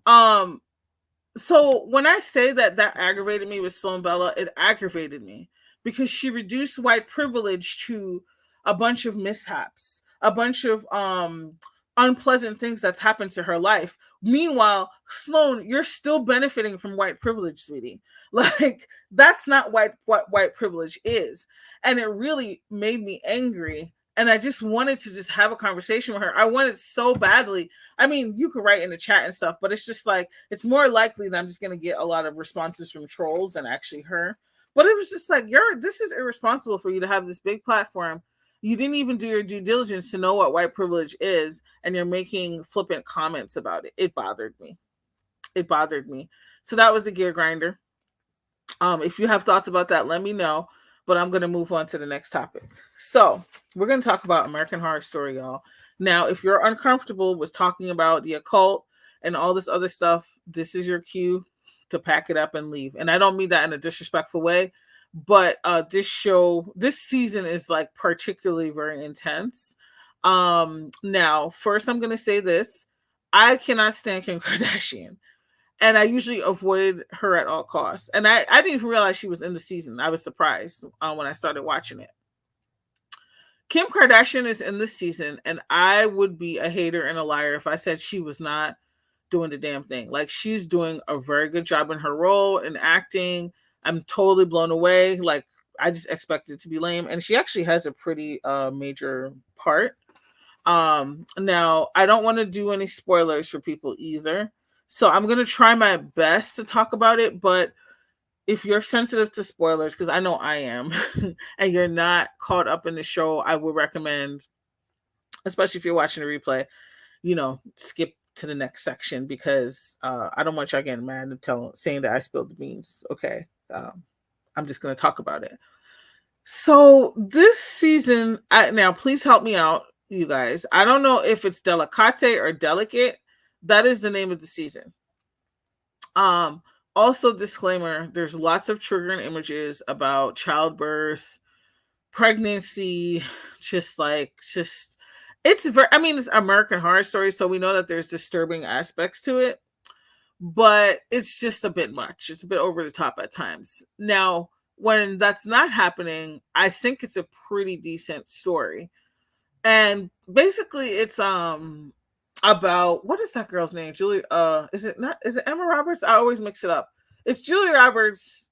So when I say that aggravated me with Sloan Bella, it aggravated me because she reduced white privilege to a bunch of mishaps, a bunch of unpleasant things that's happened to her life. Meanwhile, Sloan, you're still benefiting from white privilege, sweetie. Like, that's not what white privilege is. And it really made me angry. And I just wanted to just have a conversation with her. I wanted so badly. I mean, you could write in the chat and stuff, but it's just like, it's more likely that I'm just going to get a lot of responses from trolls than actually her. But it was just like, this is irresponsible for you to have this big platform. You didn't even do your due diligence to know what white privilege is, and you're making flippant comments about it. It bothered me. So that was the gear grinder. If you have thoughts about that, let me know. But I'm going to move on to the next topic. So we're going to talk about American Horror Story, y'all. Now, if you're uncomfortable with talking about the occult and all this other stuff, this is your cue to pack it up and leave. And I don't mean that in a disrespectful way, but this season is like particularly very intense. Now, first I'm going to say this. I cannot stand Kim Kardashian. And I usually avoid her at all costs. And I didn't even realize she was in the season. I was surprised when I started watching it. Kim Kardashian is in this season, and I would be a hater and a liar if I said she was not doing the damn thing. Like, she's doing a very good job in her role in acting. I'm totally blown away. Like, I just expected it to be lame. And she actually has a pretty major part. Now, I don't want to do any spoilers for people either. So I'm going to try my best to talk about it, but if you're sensitive to spoilers, because I know I am, and you're not caught up in the show, I would recommend especially if you're watching a replay, skip to the next section because I don't want y'all getting mad and saying that I spilled the beans. Okay. I'm just going to talk about it. So this season, now please help me out, you guys. I don't know if it's Delicate or Delicate. That is the name of the season. Also, disclaimer, there's lots of triggering images about childbirth, pregnancy, it's it's American Horror Story, so we know that there's disturbing aspects to it, but it's just a bit much. It's a bit over the top at times. Now, when that's not happening, I think it's a pretty decent story. And basically it's about, what is that girl's name? Is it Emma Roberts? I always mix it up. It's Julia Roberts'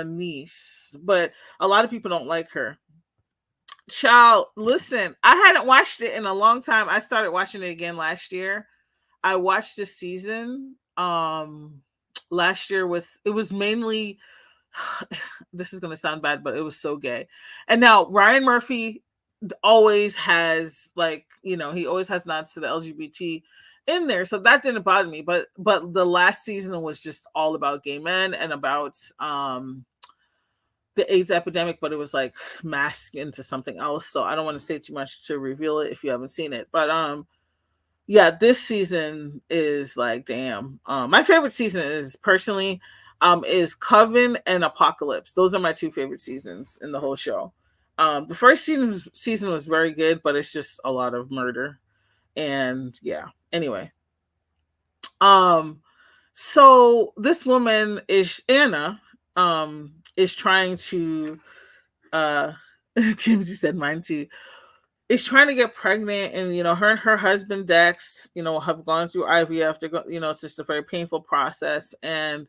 niece, but a lot of people don't like her. Child, listen, I hadn't watched it in a long time. I started watching it again last year. I watched this season last year it was mainly this is going to sound bad, but it was so gay. And now Ryan Murphy always has he always has nods to the LGBT in there, so that didn't bother me. But the last season was just all about gay men and about the AIDS epidemic, but it was like masked into something else. So I don't want to say too much to reveal it if you haven't seen it. But yeah, this season is like, damn. My favorite season is personally is Coven and Apocalypse. Those are my two favorite seasons in the whole show. The first season was very good, but it's just a lot of murder. And yeah, anyway. So this woman is Anna, is trying to Timothy said mine too, is trying to get pregnant, and her and her husband Dex have gone through IVF. It's just a very painful process, and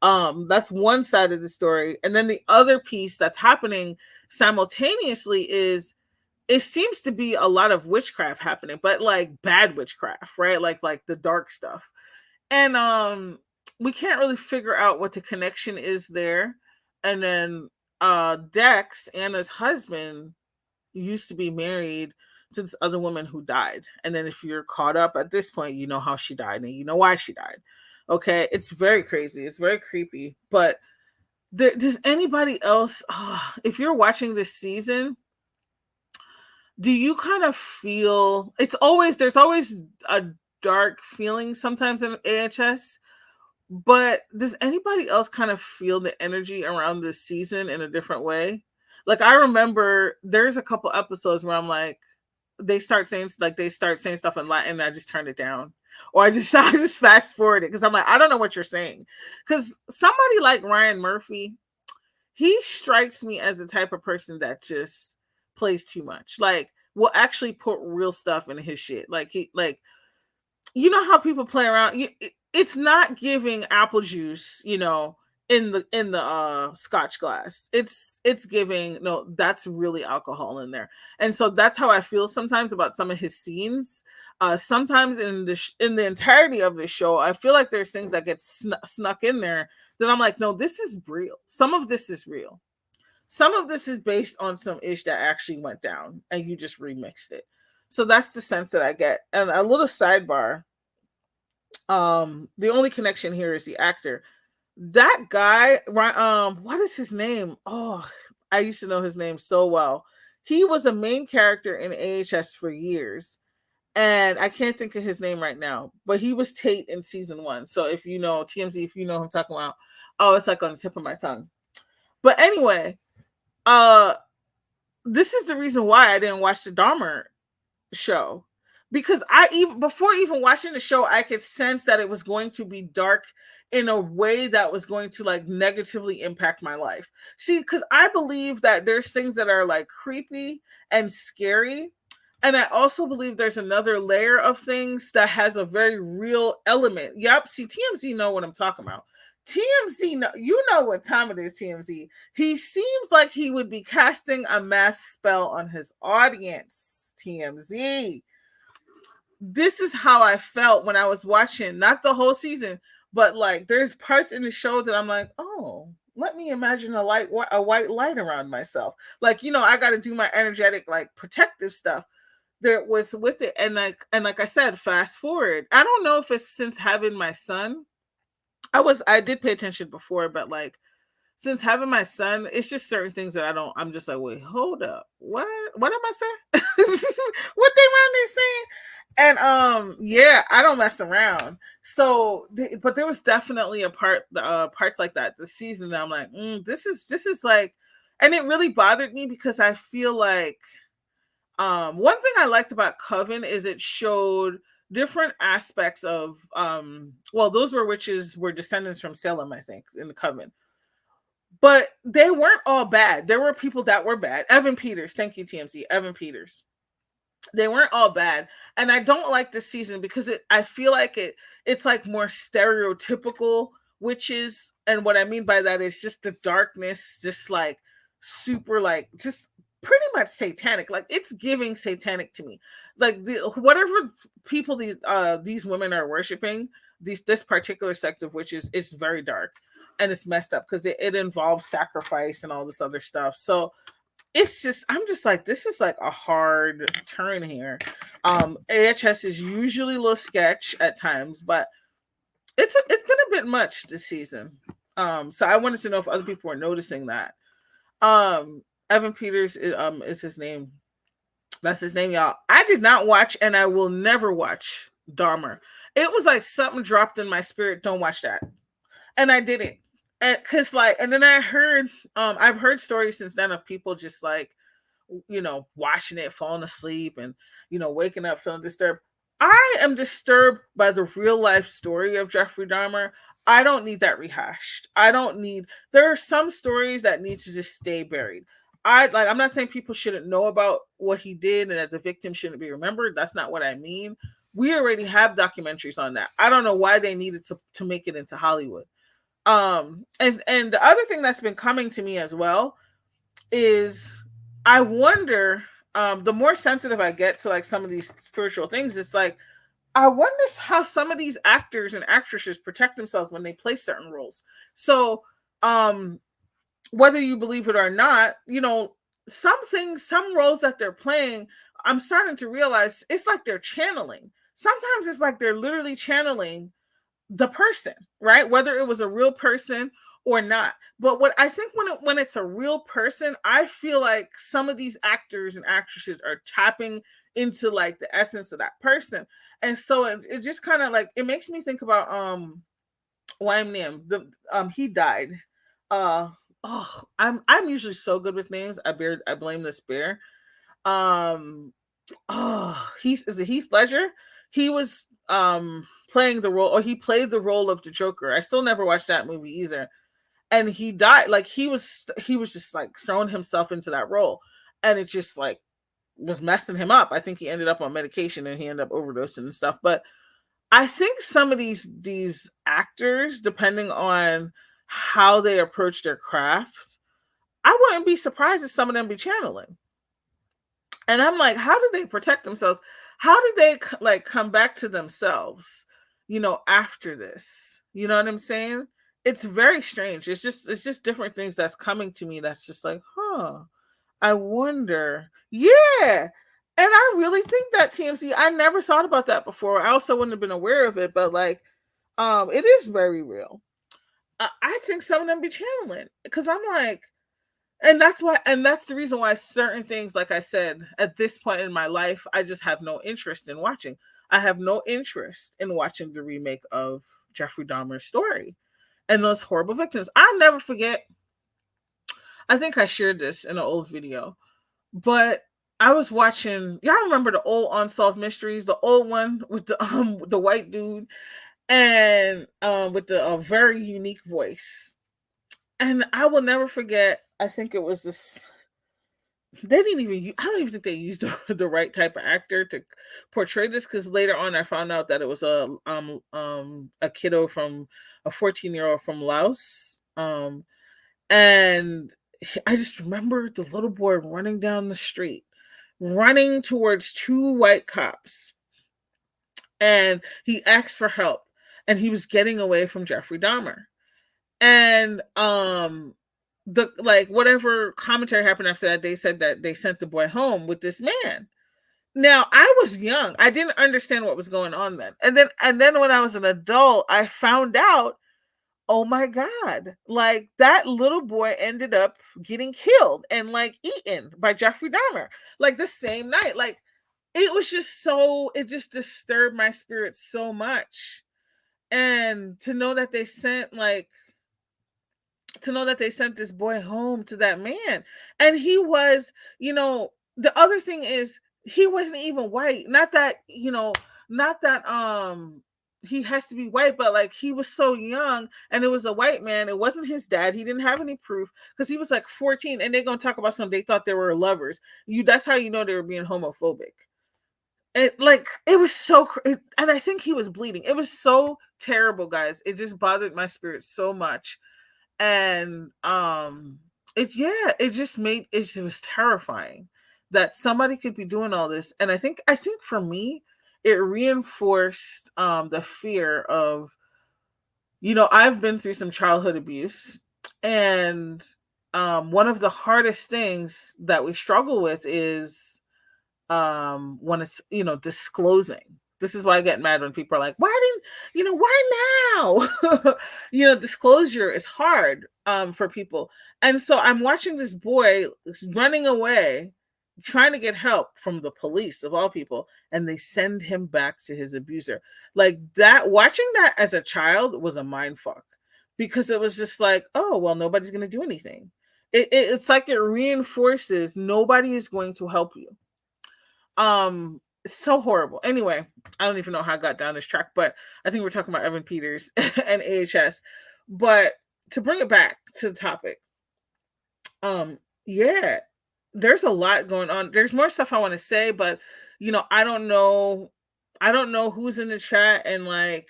that's one side of the story. And then the other piece that's happening simultaneously is it seems to be a lot of witchcraft happening, but like bad witchcraft, right? Like the dark stuff. And we can't really figure out what the connection is there. And then Dex, Anna's husband, used to be married to this other woman who died. And then if you're caught up at this point, you know how she died and you know why she died. Okay, it's very crazy. It's very creepy. But does anybody else, if you're watching this season, do you kind of feel there's always a dark feeling sometimes in AHS, but does anybody else kind of feel the energy around this season in a different way? Like, I remember there's a couple episodes where I'm like, they start saying stuff in Latin and I just turned it down. Or I just fast forward it because I'm like, I don't know what you're saying. Because somebody like Ryan Murphy, he strikes me as the type of person that just plays too much. Like, will actually put real stuff in his shit. Like, how people play around. It's not giving apple juice, in the scotch glass. It's giving, no, that's really alcohol in there. And so that's how I feel sometimes about some of his scenes. Sometimes in the entirety of the show, I feel like there's things that get snuck in there that I'm like, no, this is real. Some of this is real. Some of this is based on some ish that actually went down and you just remixed it. So that's the sense that I get. And a little sidebar, the only connection here is the actor. That guy, what is his name? Oh, I used to know his name so well. He was a main character in AHS for years, and I can't think of his name right now, but he was Tate in season 1. So if you know TMZ, if you know who I'm talking about, oh, it's like on the tip of my tongue. But anyway, this is the reason why I didn't watch the Dahmer show, because before even watching the show, I could sense that it was going to be dark in a way that was going to like negatively impact my life. See, because I believe that there's things that are like creepy and scary. And I also believe there's another layer of things that has a very real element. Yep. See, TMZ know what I'm talking about. TMZ, you know what time it is, TMZ. He seems like he would be casting a mass spell on his audience, TMZ. This is how I felt when I was watching, not the whole season, but like there's parts in the show that I'm like, oh, let me imagine a white light around myself. Like, I got to do my energetic, like protective stuff. there was with it, and like I said, fast forward. I don't know if it's since having my son. I did pay attention before, but like since having my son, it's just certain things that I don't. I'm just like, wait, hold up, what? What am I saying? What they around there saying? And yeah, I don't mess around. So, but there was definitely parts like that this season that I'm like, this is like, and it really bothered me because I feel like one thing I liked about Coven is it showed different aspects of well, those were witches were descendants from Salem, I think, in the Coven. But they weren't all bad. There were people that were bad. Evan Peters, thank you, TMC. Evan Peters. They weren't all bad. And I don't like this season because I feel like it's like more stereotypical witches. And what I mean by that is just the darkness, just like super like just pretty much satanic. Like it's giving satanic to me. Like whatever people these women are worshiping, this particular sect of witches is very dark and it's messed up because it involves sacrifice and all this other stuff. So it's just I'm just like this is like a hard turn here. AHS is usually a little sketch at times, but it's been a bit much this season. So I wanted to know if other people were noticing that. Evan Peters is his name. That's his name, y'all. I did not watch, and I will never watch Dahmer. It was like something dropped in my spirit. Don't watch that, and I didn't. And cause like, and then I heard, I've heard stories since then of people just like, watching it, falling asleep, and waking up feeling disturbed. I am disturbed by the real life story of Jeffrey Dahmer. I don't need that rehashed. I don't need. There are some stories that need to just stay buried. I'm not saying people shouldn't know about what he did and that the victim shouldn't be remembered. That's not what I mean. We already have documentaries on that. I don't know why they needed to make it into Hollywood. And the other thing that's been coming to me as well is I wonder, the more sensitive I get to like some of these spiritual things, it's like I wonder how some of these actors and actresses protect themselves when they play certain roles. So whether you believe it or not, some roles that they're playing, I'm starting to realize it's like they're channeling. Sometimes it's like they're literally channeling the person, right? Whether it was a real person or not. But what I think when it's a real person, I feel like some of these actors and actresses are tapping into like the essence of that person. And so it just kind of like it makes me think about name he died. I'm usually so good with names. I blame this bear. Is it Heath Ledger? He was playing the role, or he played the role of the Joker. I still never watched that movie either. And he died. Like he was just like throwing himself into that role, and it just like was messing him up. I think he ended up on medication and he ended up overdosing and stuff. But I think some of these actors, depending on how they approach their craft, I wouldn't be surprised if some of them be channeling. And I'm like, how do they protect themselves? How did they like come back to themselves, after this? You know what I'm saying? It's very strange. It's just different things that's coming to me that's just like, I wonder. Yeah. And I really think that TMC, I never thought about that before. I also wouldn't have been aware of it, but like, it is very real. I think some of them be channeling because I'm like, and that's the reason why certain things, like I said, at this point in my life, I just have no interest in watching. I have no interest in watching the remake of Jeffrey Dahmer's story and those horrible victims. I'll never forget. I think I shared this in an old video, but I was watching. Y'all remember the old Unsolved Mysteries, the old one with the white dude and with the very unique voice. And I will never forget. I think it was this. They didn't even. I don't even think they used the right type of actor to portray this because later on I found out that it was a kiddo from a 14-year-old from Laos. And I just remember the little boy running down the street, running towards two white cops, and he asked for help, and he was getting away from Jeffrey Dahmer. And whatever commentary happened after that, they said that they sent the boy home with this man. Now, I was young. I didn't understand what was going on then. And then when I was an adult, I found out, oh my God, like that little boy ended up getting killed and like eaten by Jeffrey Dahmer, like the same night. Like it was just so, it just disturbed my spirit so much. And to know that they sent this boy home to that man. And he was, the other thing is he wasn't even white. Not that he has to be white, but like he was so young and it was a white man. It wasn't his dad. He didn't have any proof because he was like 14 and they're gonna talk about something they thought they were lovers. That's how you know they were being homophobic. It was and I think he was bleeding. It was so terrible, guys. It just bothered my spirit so much. And it was terrifying that somebody could be doing all this. And I think for me it reinforced the fear of, I've been through some childhood abuse. And one of the hardest things that we struggle with is when it's, disclosing. This is why I get mad when people are like, why now? Disclosure is hard for people. And so I'm watching this boy running away, trying to get help from the police of all people, and they send him back to his abuser. Like that, watching that as a child was a mind fuck, because it was just like, oh well, nobody's gonna do anything. It's like it reinforces nobody is going to help you. It's so horrible. Anyway, I don't even know how I got down this track, but I think we're talking about Evan Peters and AHS. But to bring it back to the topic, yeah, there's a lot going on. There's more stuff I want to say, but I don't know who's in the chat and like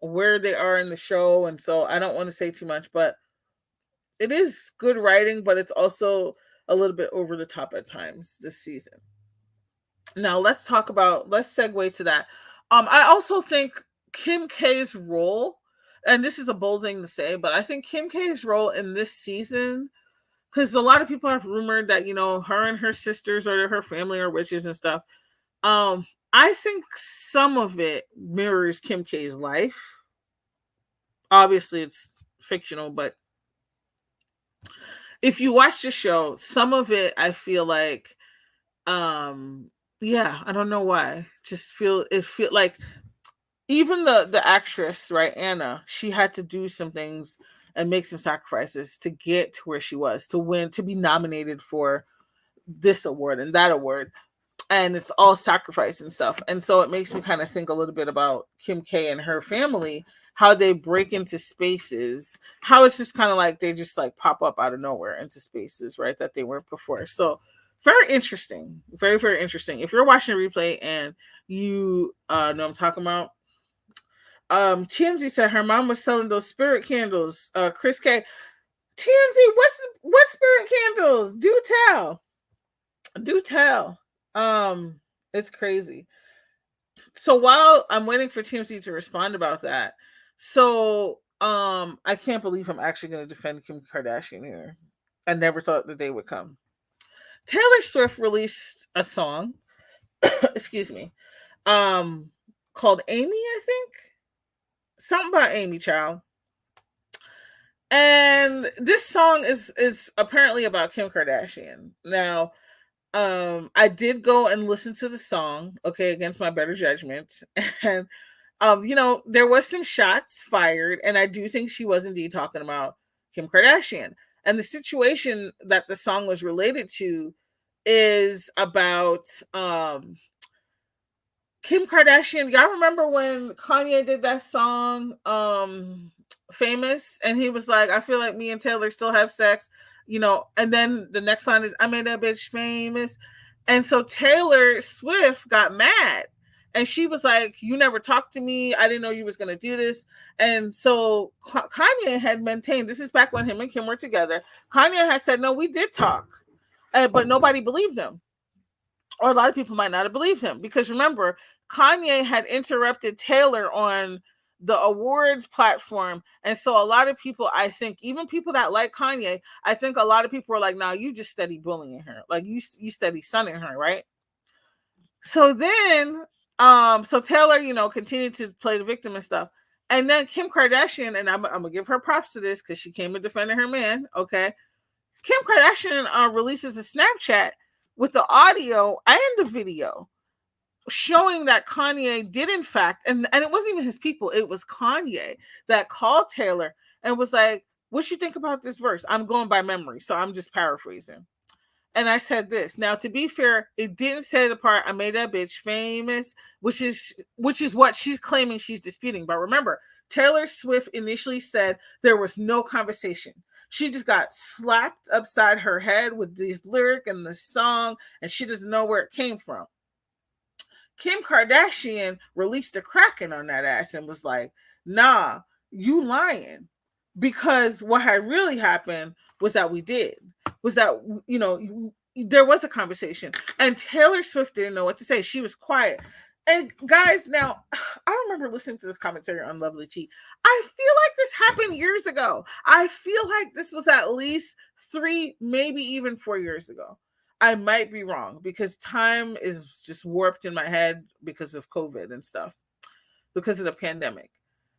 where they are in the show, and so I don't want to say too much, but it is good writing, but it's also a little bit over the top at times this season. Now let's segue to that. I also think Kim K's role, and this is a bold thing to say, but I think Kim K's role in this season, because a lot of people have rumored that, her and her sisters or her family are witches and stuff. I think some of it mirrors Kim K's life. Obviously it's fictional, but if you watch the show, some of it I feel like, yeah, I don't know why. Just feel like even the actress, right, Anna, she had to do some things and make some sacrifices to get to where she was, to win, to be nominated for this award and that award. And it's all sacrifice and stuff. And so it makes me kind of think a little bit about Kim K and her family, how they break into spaces, how it's just kind of like they just like pop up out of nowhere into spaces, right, that they weren't before. So very interesting. Very, very interesting. If you're watching a replay and you know what I'm talking about, TMZ said her mom was selling those spirit candles. Chris K. TMZ, what spirit candles? Do tell. Do tell. It's crazy. So while I'm waiting for TMZ to respond about that, so I can't believe I'm actually gonna defend Kim Kardashian here. I never thought the day would come. Taylor Swift released a song, excuse me, called Amy, I think. Something about Amy, child. And this song is apparently about Kim Kardashian. Now, I did go and listen to the song, okay, against my better judgment. And there was some shots fired, and I do think she was indeed talking about Kim Kardashian. And the situation that the song was related to is about Kim Kardashian. Y'all remember when Kanye did that song, Famous, and he was like, I feel like me and Taylor still have sex, and then the next line is, I made that bitch famous. And so Taylor Swift got mad. And she was like, you never talked to me. I didn't know you was going to do this. And so Kanye had maintained, this is back when him and Kim were together. Kanye had said, no, we did talk. But nobody believed him. Or a lot of people might not have believed him. Because remember, Kanye had interrupted Taylor on the awards platform. And so a lot of people, I think, even people that like Kanye, I think a lot of people were like, nah, you just steady bullying her. Like you steady sunning her, right? So then, so Taylor, continued to play the victim and stuff. And then Kim Kardashian, and I'm gonna give her props to this because she came and defended her man. Okay, Kim Kardashian releases a Snapchat with the audio and the video showing that Kanye did in fact, and it wasn't even his people, it was Kanye that called Taylor and was like, "What you think about this verse?" I'm going by memory, so I'm just paraphrasing. And I said this. Now, to be fair, it didn't say the part "I made that bitch famous," which is what she's claiming she's disputing. But remember, Taylor Swift initially said there was no conversation. She just got slapped upside her head with this lyric and the song, and she doesn't know where it came from. Kim Kardashian released a Kraken on that ass and was like, "Nah, you lying." Because what had really happened was that there was a conversation, and Taylor Swift didn't know what to say. She was quiet. And guys, now I remember listening to this commentary on Lovely Tea. I feel like this happened years ago. I feel like this was at least 3, maybe even 4 years ago. I might be wrong because time is just warped in my head because of COVID and stuff, because of the pandemic.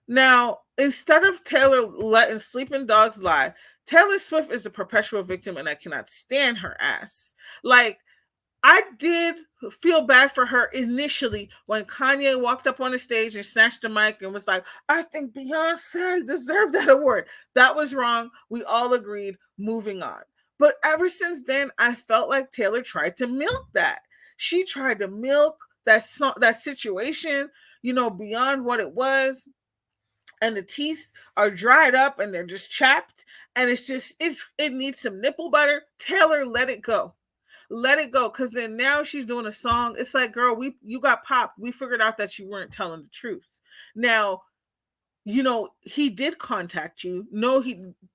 Now, instead of Taylor letting sleeping dogs lie, Taylor Swift is a perpetual victim and I cannot stand her ass. Like, I did feel bad for her initially when Kanye walked up on the stage and snatched the mic and was like, "I think Beyonce deserved that award." That was wrong. We all agreed. Moving on. But ever since then, I felt like Taylor tried to milk that. She tried to milk that situation, beyond what it was. And the teeth are dried up and they're just chapped. And it needs some nipple butter. Taylor, let it go. Let it go, because then now she's doing a song. It's like, girl, you got popped. We figured out that you weren't telling the truth. Now, he did contact you. No,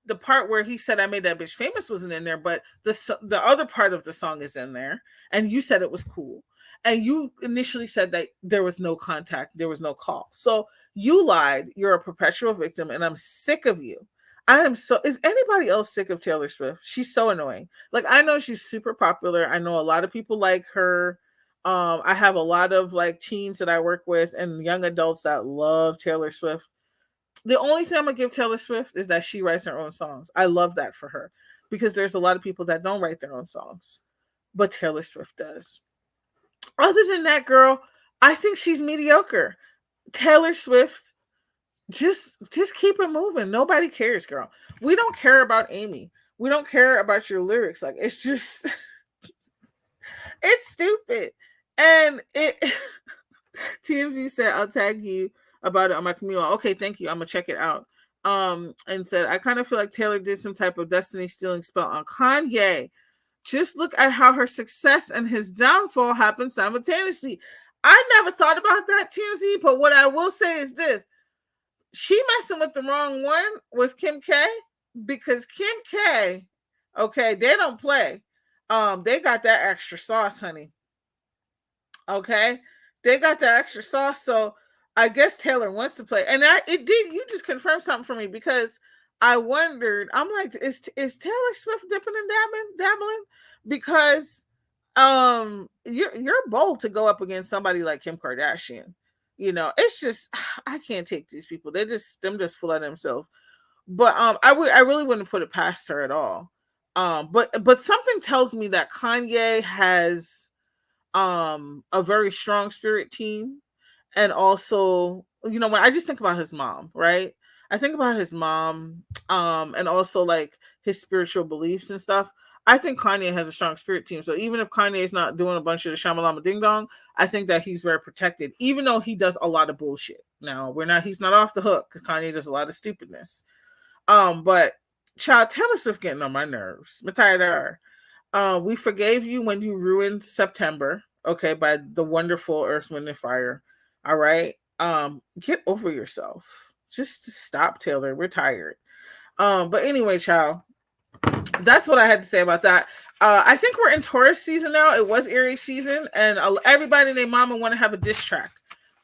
the part where he said "I made that bitch famous" wasn't in there, but the other part of the song is in there, and you said it was cool. And you initially said that there was no contact, there was no call. So you lied. You're a perpetual victim, and I'm sick of you. I am so. Is anybody else sick of Taylor Swift? She's so annoying. Like, I know she's super popular. I know a lot of people like her. I have a lot of like teens that I work with and young adults that love Taylor Swift. The only thing I'm gonna give Taylor Swift is that she writes her own songs. I love that for her because there's a lot of people that don't write their own songs, but Taylor Swift does. Other than that, girl, I think she's mediocre. Taylor Swift, just keep it moving. Nobody cares, girl. We don't care about Amy. We don't care about your lyrics. Like, it's just it's stupid. And it TMZ said, "I'll tag you about it on my community." Okay, thank you. I'm gonna check it out. And said, "I kind of feel like Taylor did some type of destiny stealing spell on Kanye. Just look at how her success and his downfall happened simultaneously." I never thought about that, TMZ, but what I will say is this. She messing with the wrong one with Kim K, because Kim K, okay, they don't play. They got that extra sauce, honey. Okay, they got that extra sauce. So I guess Taylor wants to play, and it did. You just confirmed something for me because I wondered. I'm like, is Taylor Swift dipping and dabbling? Because you're bold to go up against somebody like Kim Kardashian. It's just I can't take these people. Them just full of themselves. But I really wouldn't put it past her at all. But something tells me that Kanye has a very strong spirit team. And also, when I just think about his mom, right? I think about his mom, and also like his spiritual beliefs and stuff. I think Kanye has a strong spirit team. So even if Kanye is not doing a bunch of the shamalama ding dong, I think that he's very protected, even though he does a lot of bullshit. Now he's not off the hook because Kanye does a lot of stupidness. But child, Taylor Swift getting on my nerves. I'm tired of her. We forgave you when you ruined September, okay, by the wonderful Earth, Wind, and Fire. All right. Get over yourself. Just stop, Taylor. We're tired. But anyway, child, that's what I had to say about that. I think we're in Taurus season now. It was Aries season, and everybody and their mama want to have a diss track.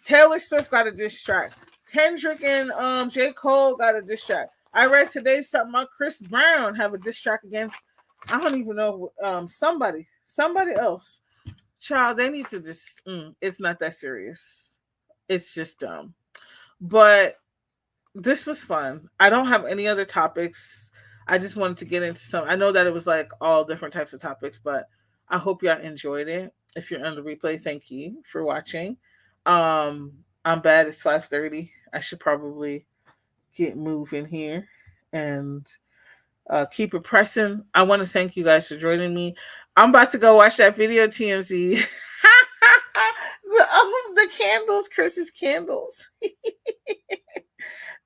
Taylor Swift got a diss track. Kendrick and J. Cole got a diss track. I read today something about Chris Brown have a diss track against, I don't even know, somebody else. Child, they need to just, it's not that serious. It's just dumb. But this was fun. I don't have any other topics. I just wanted to get into some. I know that it was like all different types of topics, but I hope y'all enjoyed it. If you're on the replay, thank you for watching. Um, I'm bad. It's 5:30. I should probably get moving here and keep it pressing. I want to thank you guys for joining me. I'm about to go watch that video, TMZ. The candles, Chris's candles.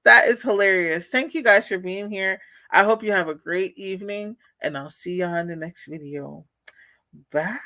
That is hilarious. Thank you guys for being here. I hope you have a great evening, and I'll see y'all in the next video. Bye.